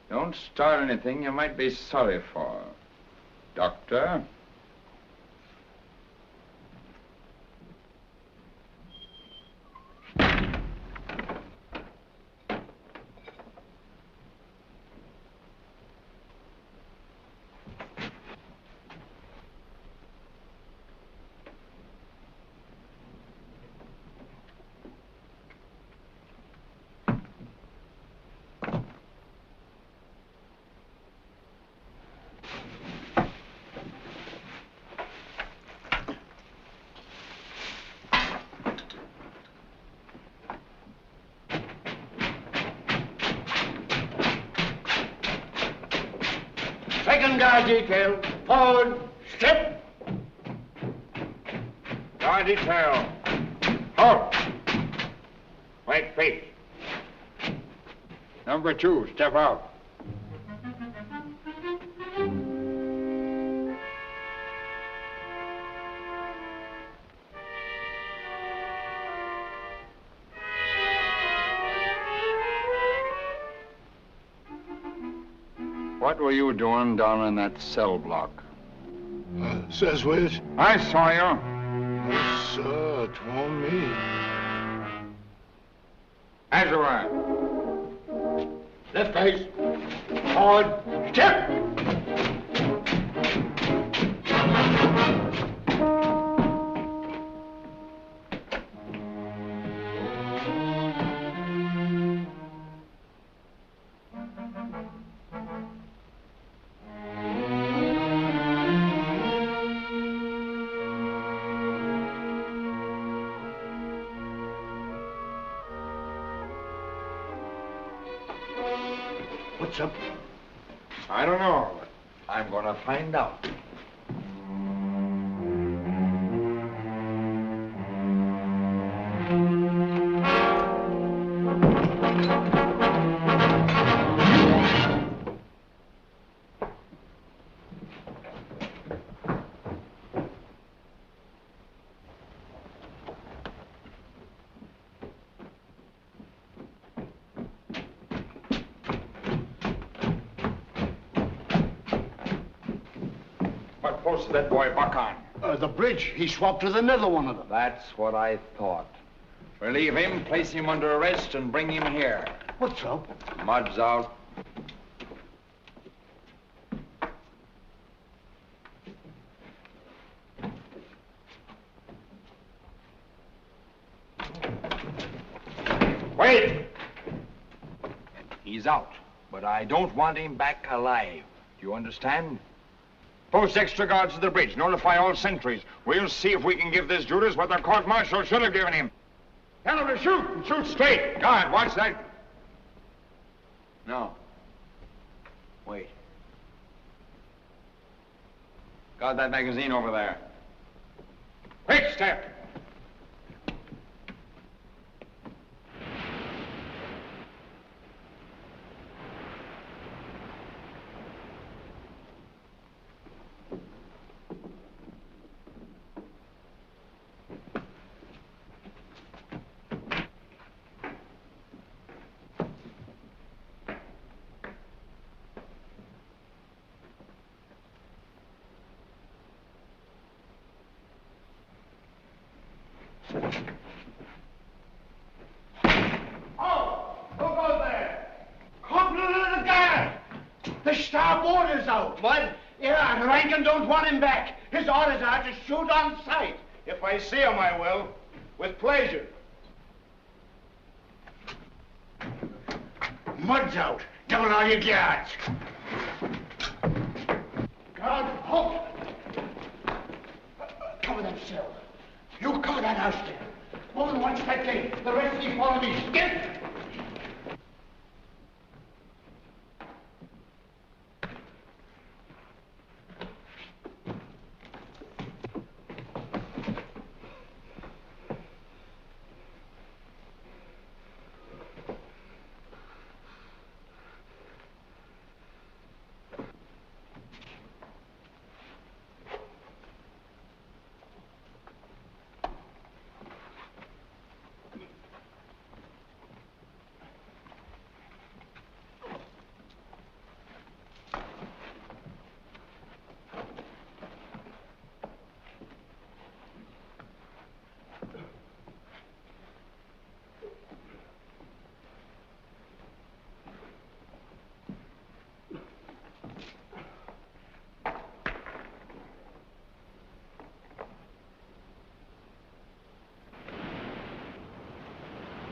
Don't start anything you might be sorry for, Doctor. Second guard detail, forward, step. Guard detail, halt. White face. Number 2, step out. What were you doing down in that cell block? Says which? I saw you. Yes, sir, 'twasn't me. As you were. Left face. Forward. Step. What's up? I don't know, but I'm gonna find out. What post did that boy buck on? The bridge. He swapped with another one of them. That's what I thought. Relieve him, place him under arrest, and bring him here. What's up? Mud's out. Wait! He's out, but I don't want him back alive. Do you understand? Post extra guards to the bridge. Notify all sentries. We'll see if we can give this Judas what the court-martial should have given him. Tell him to shoot, and shoot straight. Guard, watch that. No. Wait. Guard that magazine over there. Quick step. Oh, who goes there? Corporal of the guard. The starboard is out. What? Yeah, Rankin don't want him back. His orders are to shoot on sight. If I see him, I will. With pleasure. Mud's out. Double all your guards. Guard, halt. Cover that cell. You cover that house there. Woman, watch that gate. The rest of you follow me. Get!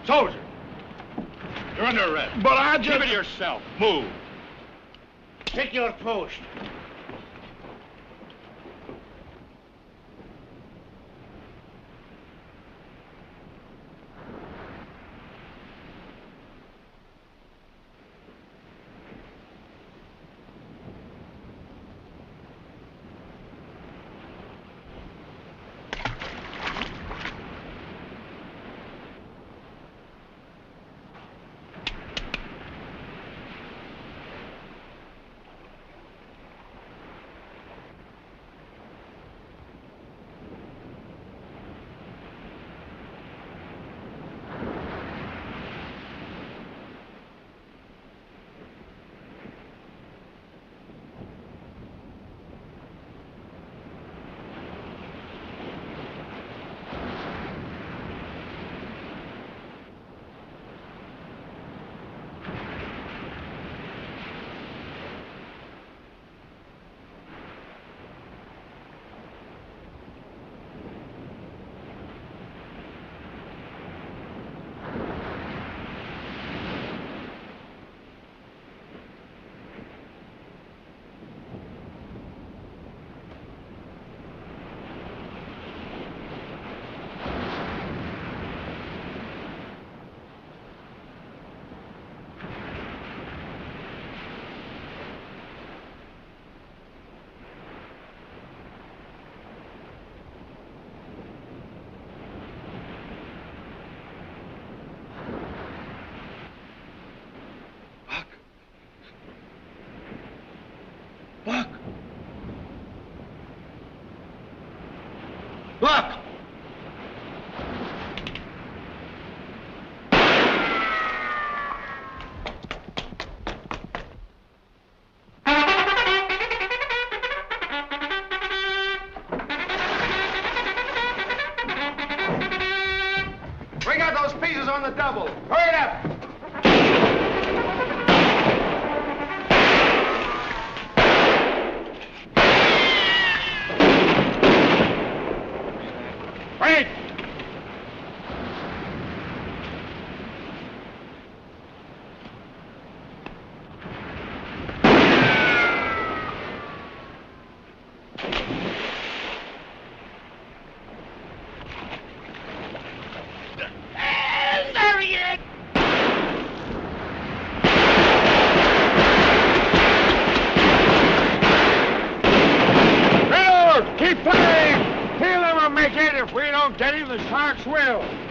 Soldier, you're under arrest. But I just... Give it yourself. Move. Take your post.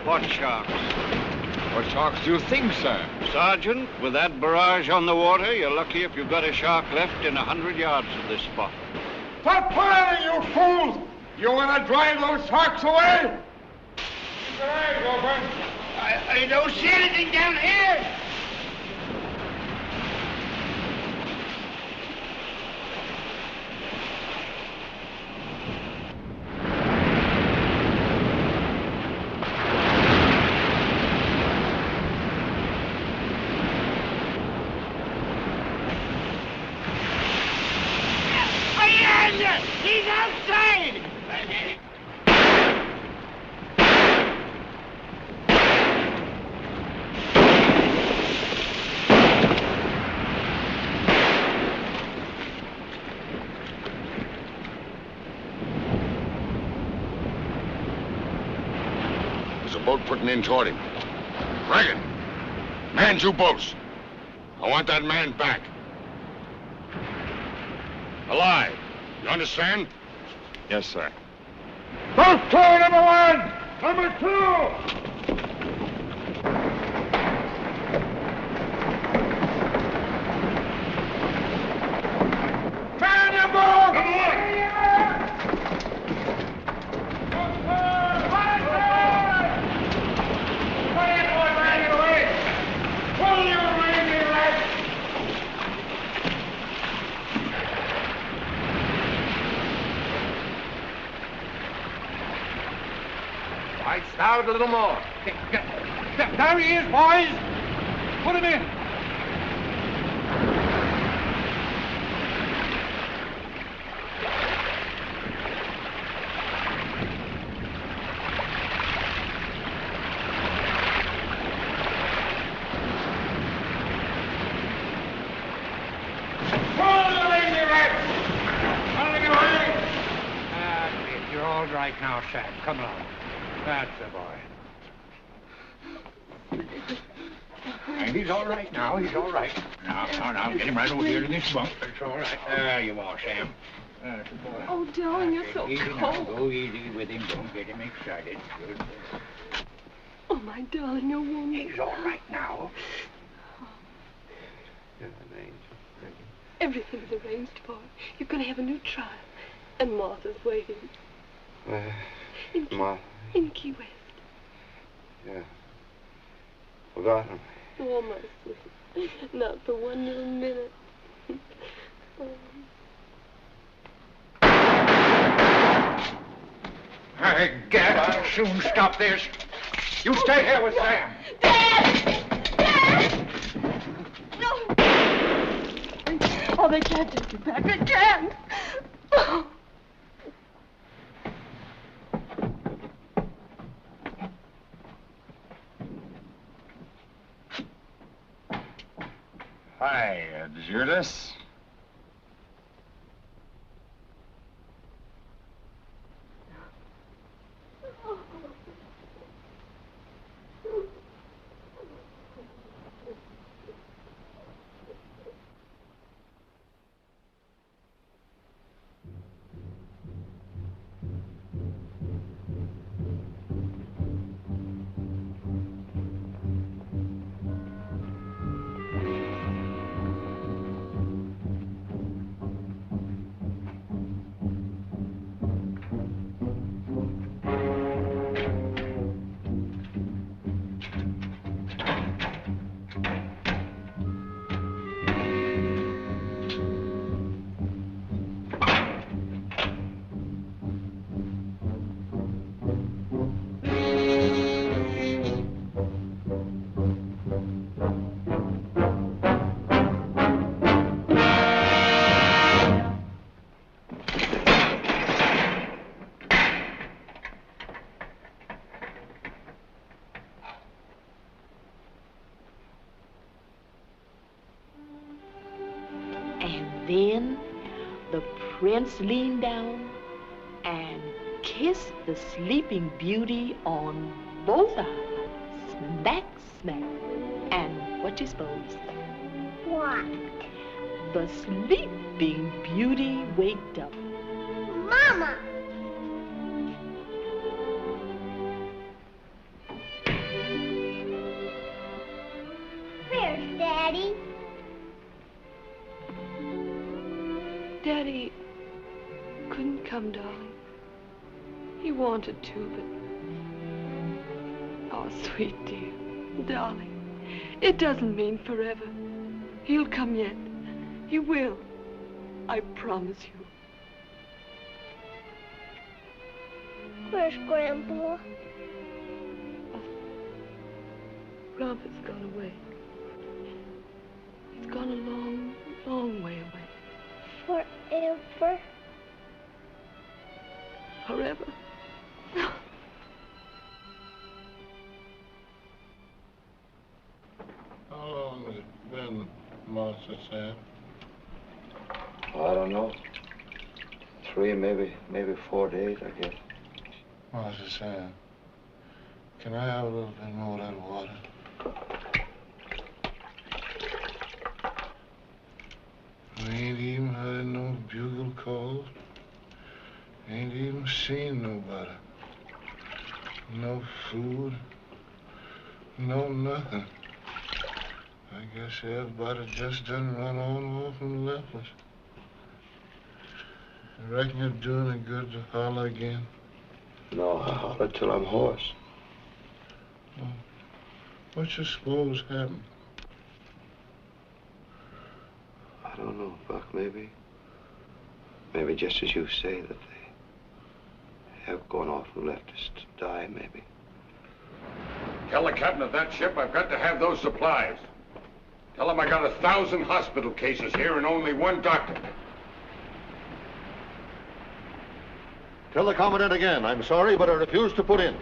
What sharks? What sharks do you think, sir? Sergeant, with that barrage on the water, you're lucky if you've got a shark left in 100 yards of this spot. Stop firing, you fools! You want to drive those sharks away? Keep your eyes open. I don't see anything down here. He's outside! There's a boat putting in toward him. Reagan, man you boats. I want that man back. Alive. You understand? Yes, sir. Boat crew number 1! Number 2! Man your boat! Number 1! Pull your rainy legs! Right, stout a little more. There he is, boys. Put him in. You're all right now, Sam. Come along. That's the boy. And he's all right now. He's all right. Now, get him right over here to this bunk. It's all right. There you are, Sam. That's the boy. Oh, darling, you're so Easy cold. now. Go easy with him. Don't get him excited. Good. Oh, my darling, you're warm. He's all right now. Everything's arranged for. You're going to have a new trial. And Martha's waiting. In Key West. Yeah. Forgotten. Oh, my sweet. Not for one little minute. Hey, Gad, I'll soon stop this. You stay here with Sam. No! Oh, they can't take you back. They can't. Oh. Hi, Judas. Then the prince leaned down and kissed the sleeping beauty on both eyes. Smack, smack. And what you suppose? What? The sleeping beauty waked up. Mama! Daddy couldn't come, darling. He wanted to, but... Oh, sweet dear, darling, it doesn't mean forever. He'll come yet. He will. I promise you. Where's Grandpa? Grandpa's gone away. He's gone a long, long way away. Forever? Forever? How long has it been, Master Sam? I don't know. 3, maybe 4 days, I guess. Master Sam, can I have a little bit more of that water? I ain't even heard no bugle calls. Ain't even seen nobody. No food. No nothing. I guess everybody just done run on off and left us. I reckon you're doing it good to holler again. No, I'll holler till I'm hoarse. Oh, what you suppose happened? I don't know, Buck, maybe just as you say, that they have gone off and left us to die, maybe. Tell the captain of that ship I've got to have those supplies. Tell him I got 1,000 hospital cases here and only 1 doctor. Tell the Commandant again, I'm sorry, but I refuse to put in.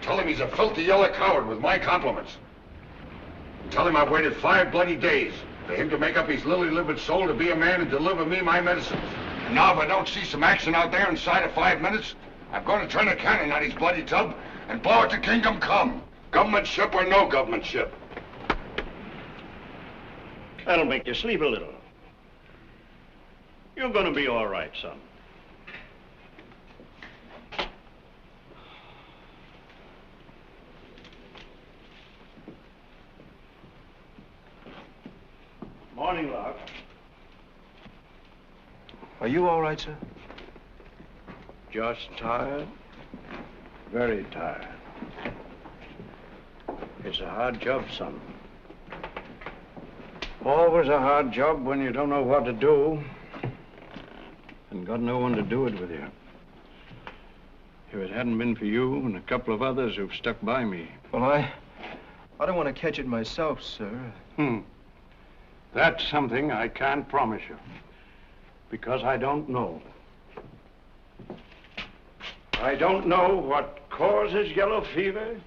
Tell him he's a filthy yellow coward with my compliments. Tell him I've waited 5 bloody days for him to make up his lily-livered soul to be a man and deliver me my medicines. And now if I don't see some action out there inside of 5 minutes, I'm going to turn a cannon on his bloody tub and blow it to kingdom come. Government ship or no government ship. That'll make you sleep a little. You're gonna be all right, son. Morning, Lark. Are you all right, sir? Just tired. Very tired. It's a hard job, son. Always a hard job when you don't know what to do and got no one to do it with you. If it hadn't been for you and a couple of others who've stuck by me. Well, I don't want to catch it myself, sir. That's something I can't promise you, because I don't know. I don't know what causes yellow fever.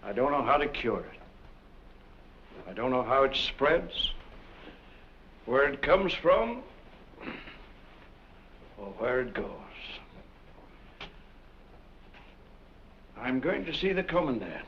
I don't know how to cure it. I don't know how it spreads, where it comes from, or where it goes. I'm going to see the Commandant.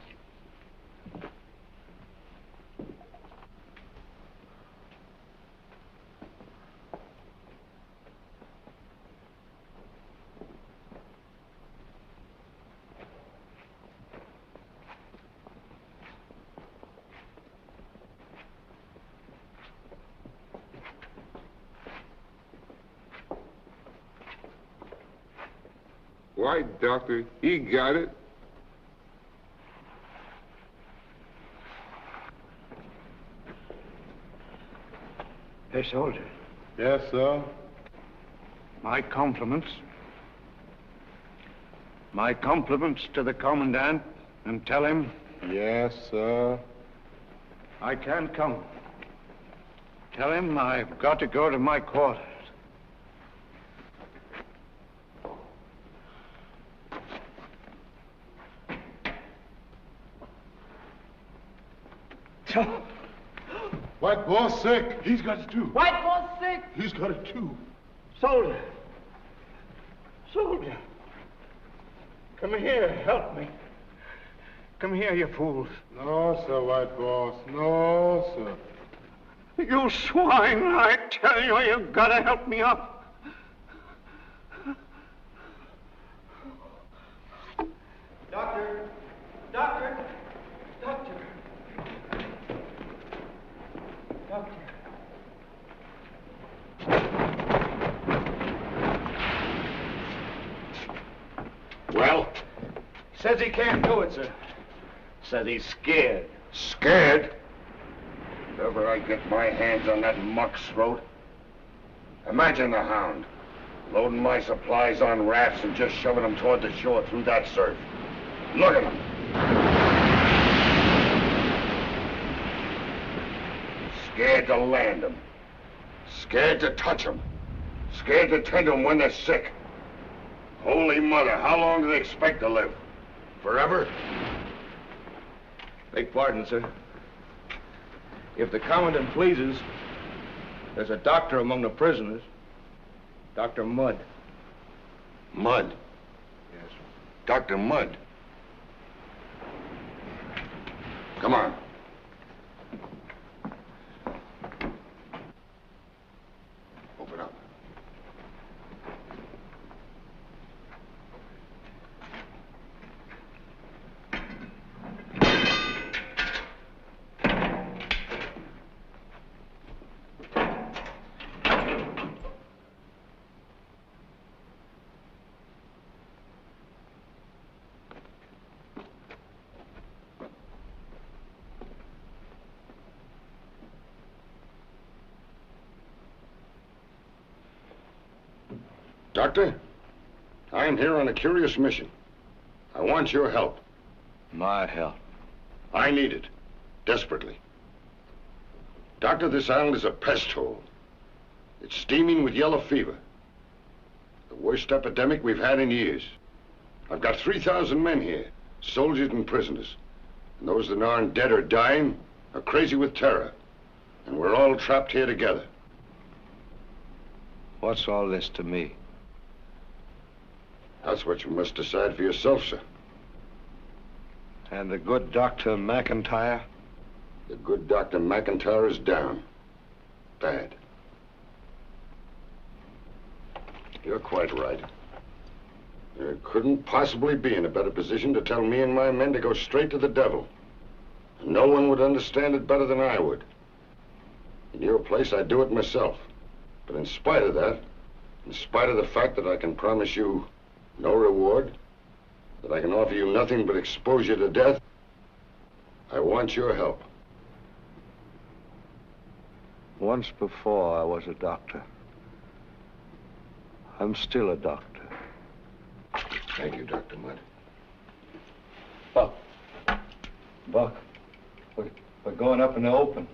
Why, Doctor, he got it. Hey, soldier. Yes, sir? My compliments. My compliments to the Commandant, and tell him... Yes, sir? I can't come. Tell him I've got to go to my quarters. White boss sick. He's got it too. White boss sick. He's got it too. Soldier. Soldier. Come here, help me. Come here, you fools. No, sir, white boss. No, sir. You swine, I tell you, you've got to help me up. Doctor! Doctor! Doctor! Says he can't do it, sir. Says he's scared. Scared? If ever I get my hands on that muck's throat. Imagine the hound. Loading my supplies on rafts and just shoving them toward the shore through that surf. Look at him. Scared to land them. Scared to touch them. Scared to tend them when they're sick. Holy Mother, how long do they expect to live? Forever? Beg pardon, sir. If the commandant pleases, there's a doctor among the prisoners. Dr. Mudd. Mudd? Yes. Dr. Mudd. Come on. Open up. Doctor, I am here on a curious mission. I want your help. My help? I need it. Desperately. Doctor, this island is a pest hole. It's steaming with yellow fever. The worst epidemic we've had in years. I've got 3,000 men here, soldiers and prisoners. And those that aren't dead or dying are crazy with terror. And we're all trapped here together. What's all this to me? That's what you must decide for yourself, sir. And the good Dr. McIntyre? The good Dr. McIntyre is down. Bad. You're quite right. You couldn't possibly be in a better position to tell me and my men to go straight to the devil. And no one would understand it better than I would. In your place, I'd do it myself. But in spite of that, in spite of the fact that I can promise you no reward, that I can offer you nothing but expose you to death, I want your help. Once before, I was a doctor. I'm still a doctor. Thank you, Dr. Mudd. Buck, we're going up in the open.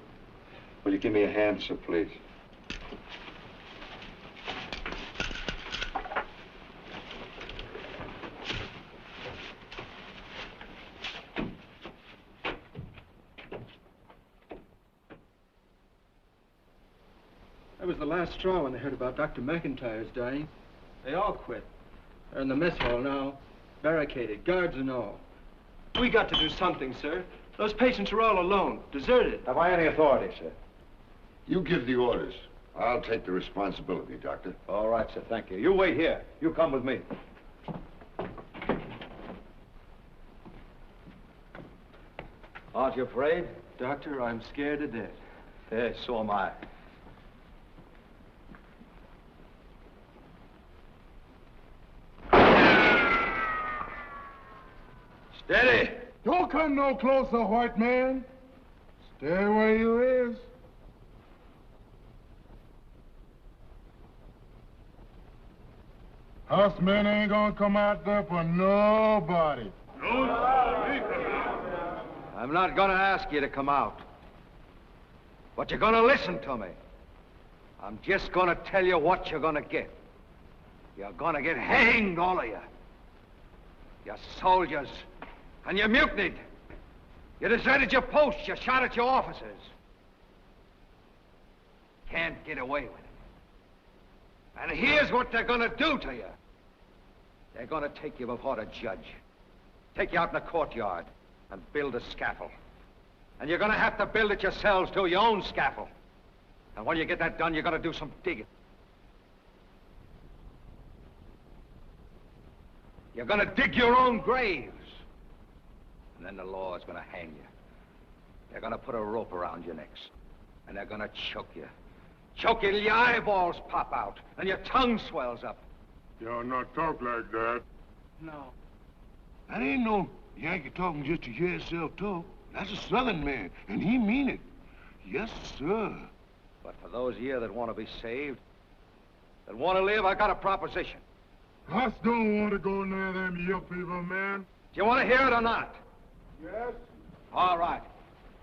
Will you give me a hand, sir, please? That was the last straw when they heard about Dr. McIntyre's dying. They all quit. They're in the mess hall now, barricaded, guards and all. We got to do something, sir. Those patients are all alone, deserted. Have I any authority, sir? You give the orders. I'll take the responsibility, Doctor. All right, sir, thank you. You wait here. You come with me. Aren't you afraid? Doctor, I'm scared to death. Yes, so am I. Steady! Don't come no closer, white man. Stay where you is. Us men ain't gonna come out there for nobody. I'm not gonna ask you to come out. But you're gonna listen to me. I'm just gonna tell you what you're gonna get. You're gonna get hanged, all of you. You're soldiers. And you mutinied. You deserted your posts. You shot at your officers. Can't get away with it. And here's what they're gonna do to you. They're gonna take you before a judge. Take you out in the courtyard and build a scaffold. And you're gonna have to build it yourselves, too, your own scaffold. And when you get that done, you're gonna do some digging. You're gonna dig your own graves. And then the law is gonna hang you. They're gonna put a rope around your necks. And they're gonna choke you. Choke you till your eyeballs pop out and your tongue swells up. Y'all not talk like that. No. That ain't no Yankee talking just to hear himself talk. That's a Southern man, and he mean it. Yes, sir. But for those here that want to be saved, that want to live, I got a proposition. I don't want to go near them yellow fever, man. Do you want to hear it or not? Yes. All right.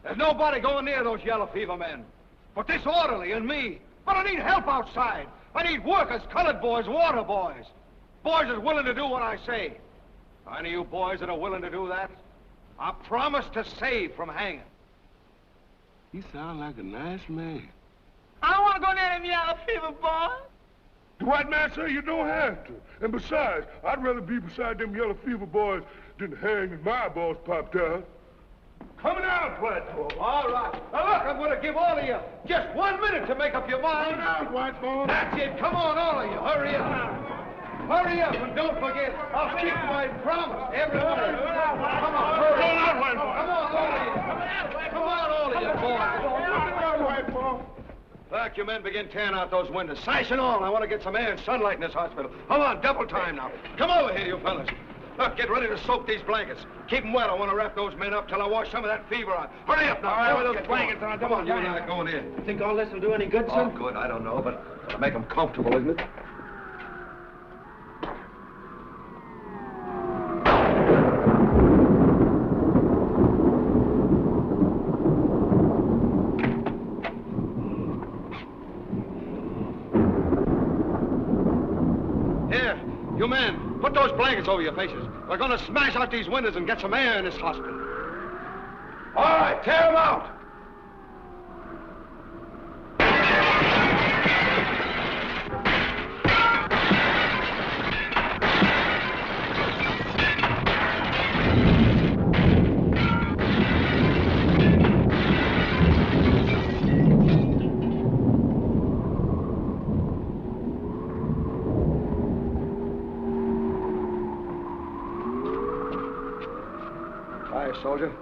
There's nobody going near those yellow fever men. But this orderly and me. But I need help outside. I need workers, colored boys, water boys. Boys that's willing to do what I say. Any of you boys that are willing to do that, I promise to save from hanging. He sound like a nice man. I don't want to go near them yellow fever boys. The white man say you don't have to. And besides, I'd rather be beside them yellow fever boys than hang in my balls popped out. Coming out, white boy. All right. Now look, I'm going to give all of you just 1 minute to make up your mind. Coming out, white boy. That's it. Come on, all of you. Hurry up. Hurry up and don't forget. I'll keep my promise. Everybody. Come on, hurry. Come on, all of you. Come on, all of you, boys. White boy. Back, you men begin tearing out those windows. Sash and all. I want to get some air and sunlight in this hospital. Come on, double time now. Come over here, you fellas. Look, get ready to soak these blankets. Keep them wet. I want to wrap those men up till I wash some of that fever out. Hurry up now. All right, with those blankets on. Come on, you and I going in. You think all this will do any good, sir? Oh, good. I don't know, but it'll make them comfortable, isn't it? You men, put those blankets over your faces. We're going to smash out these windows and get some air in this hospital. All right, tear them out. Soldier.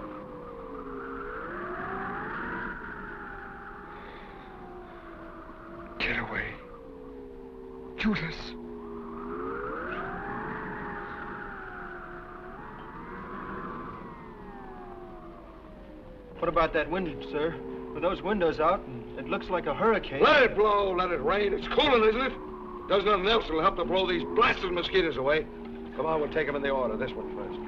Get away. Judas. What about that window, sir? With those windows out, and it looks like a hurricane. Let it blow, let it rain. It's cooling, isn't it? Does nothing else that'll help to blow these blasted mosquitoes away. Come on, we'll take them in the order. This one first.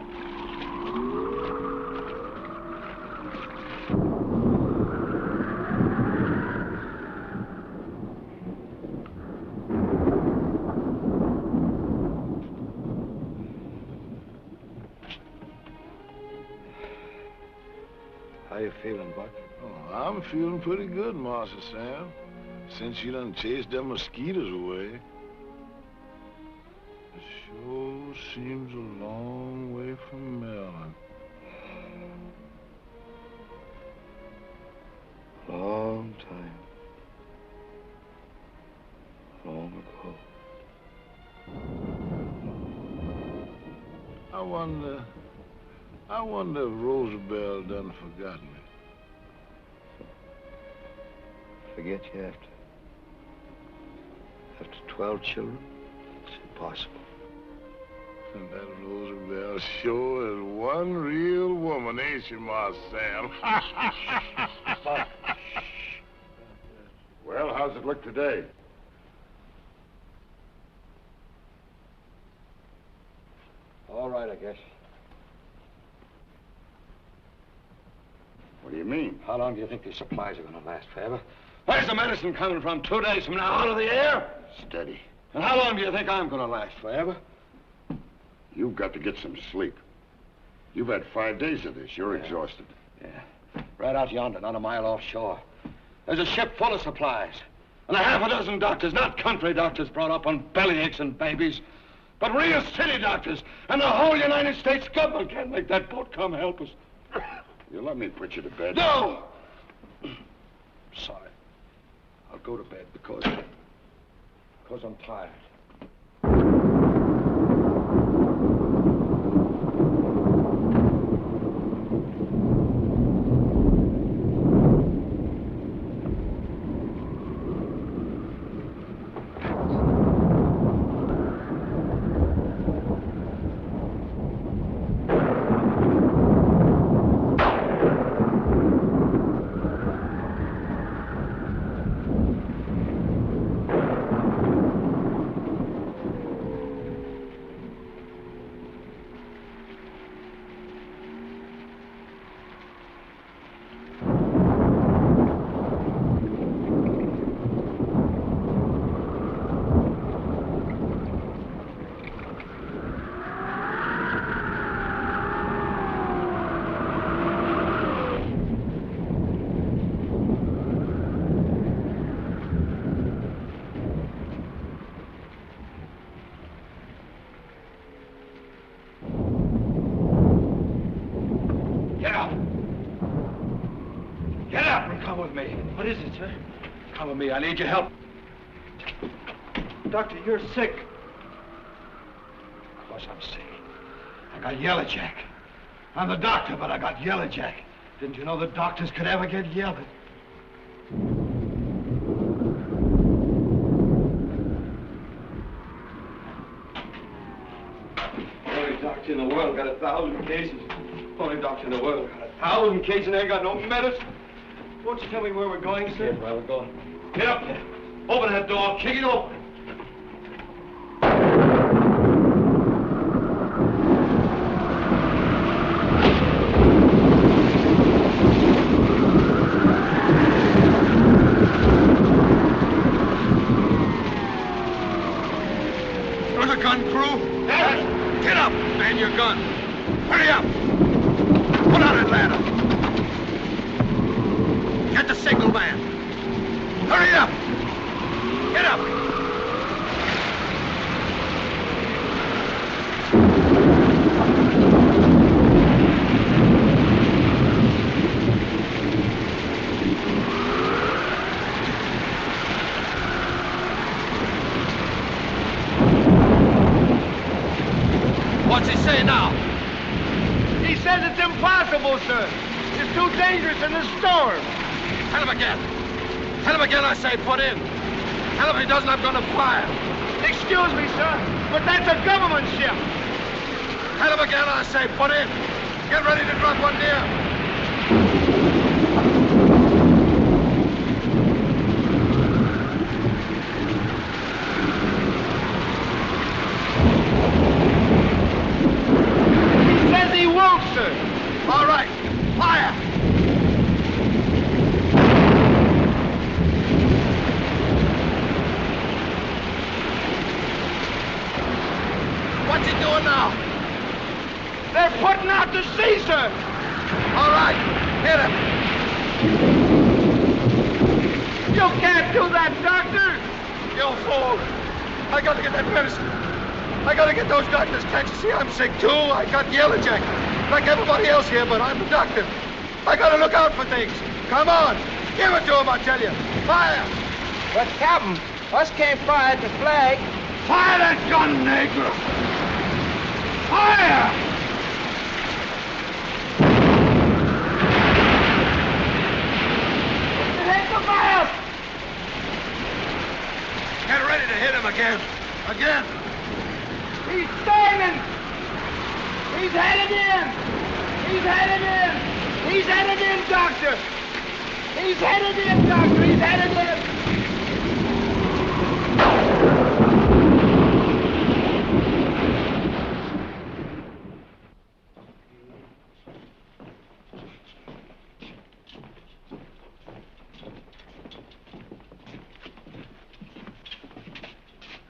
How you feeling, Buck? Oh, I'm feeling pretty good, Master Sam. Since you done chased them mosquitoes away. It sure seems a long way from Maryland. Long time. Long ago. I wonder if Roosevelt done forgotten me. Forget you after 12 children? It's impossible. And that Roosevelt sure is one real woman, ain't she, Master Sam? Well, how's it look today? All right, I guess. What do you mean? How long do you think these supplies are going to last, Faber? Where's the medicine coming from? 2 days from now, out of the air? Steady. And how long do you think I'm going to last, Faber? You've got to get some sleep. You've had 5 days of this. You're exhausted. Yeah. Right out yonder, not a mile offshore. There's a ship full of supplies. And a half a dozen doctors, not country doctors brought up on bellyaches and babies, but real city doctors. And the whole United States government can't make that boat come help us. You let me put you to bed. No! Sorry. I'll go to bed because I'm tired. Get up and come with me. What is it, sir? Come with me. I need your help. Doctor, you're sick. Of course I'm sick. I got yellow jack. I'm the doctor, but I got yellow jack. Didn't you know that doctors could ever get yellow? Only doctor in the world got 1,000 cases. Only doctor in the world got 1,000 cases and ain't got no medicine. Won't you tell me where we're going, sir? Yes, where we're going. Get up there. Open that door. Kick it open. Gun crew? Yes. Get up, man your gun. Hurry up. Put on that ladder. Get the signal man. Hurry up. Get up. What's he say now? He says it's impossible, sir. It's too dangerous in the storm. Tell him again. Tell him again, I say, put in. Tell him he doesn't have gun to fire. Excuse me, sir, but that's a government ship. Tell him again, I say, put in. Get ready to drop one near. He won't, sir. All right, fire. What's he doing now? They're putting out to sea, sir. All right, hit him. You can't do that, doctor. You fool. I got to get that medicine. I gotta get those doctors. Can't you see I'm sick too? I got yellow jacket, like everybody else here, but I'm the doctor. I gotta look out for things. Come on, give it to him, I tell you. Fire! But, Captain, us can't fire at the flag. Fire that gun, Negro! Fire! Hit the fire! Get ready to hit him again. Again. He's standing! He's headed in! He's headed in! He's headed in, Doctor! He's headed in, Doctor! He's headed in!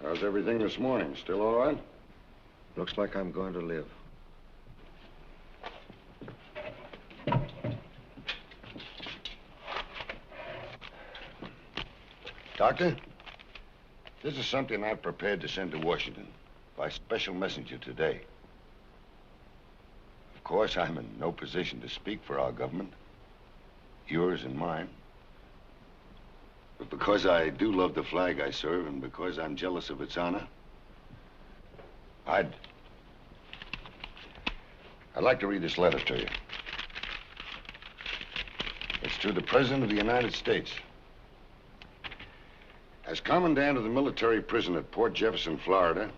How's everything this morning? Still all right? Looks like I'm going to live. Doctor, this is something I've prepared to send to Washington by special messenger today. Of course, I'm in no position to speak for our government, yours and mine. But because I do love the flag I serve and because I'm jealous of its honor, I'd like to read this letter to you. It's to the President of the United States. As Commandant of the military prison at Port Jefferson, Florida,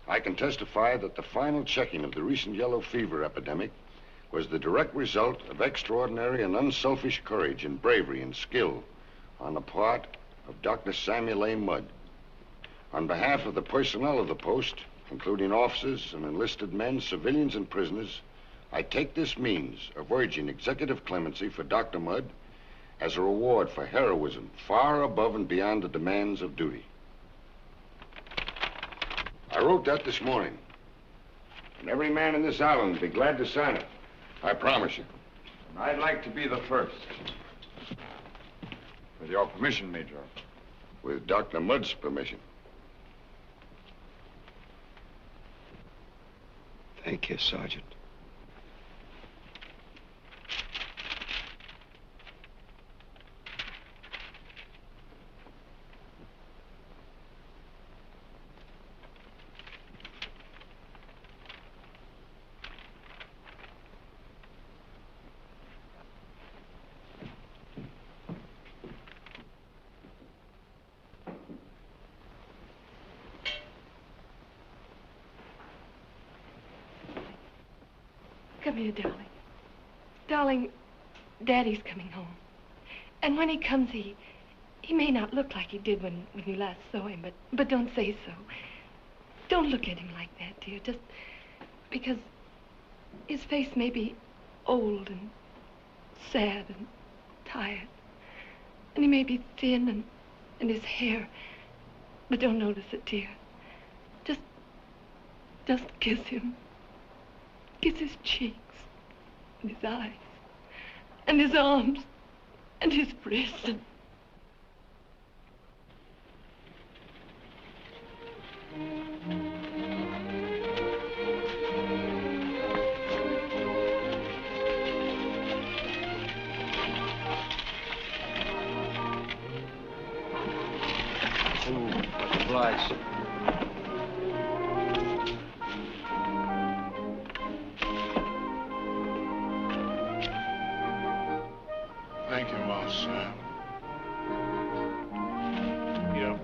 I can testify that the final checking of the recent yellow fever epidemic was the direct result of extraordinary and unselfish courage and bravery and skill on the part of Dr. Samuel A. Mudd. On behalf of the personnel of the post, including officers and enlisted men, civilians and prisoners, I take this means of urging executive clemency for Dr. Mudd as a reward for heroism far above and beyond the demands of duty. I wrote that this morning, and every man in this island will be glad to sign it. I promise you. And I'd like to be the first. With your permission, Major. With Dr. Mudd's permission. Thank you, Sergeant. Come here, darling. Darling, Daddy's coming home. And when he comes, he may not look like he did when you last saw him, but don't say so. Don't look at him like that, dear, just because his face may be old and sad and tired. And he may be thin and his hair, but don't notice it, dear. Just kiss him. Kiss his cheeks and his eyes and his arms and his breast and... Much obliged. Thank you, boss. Yep.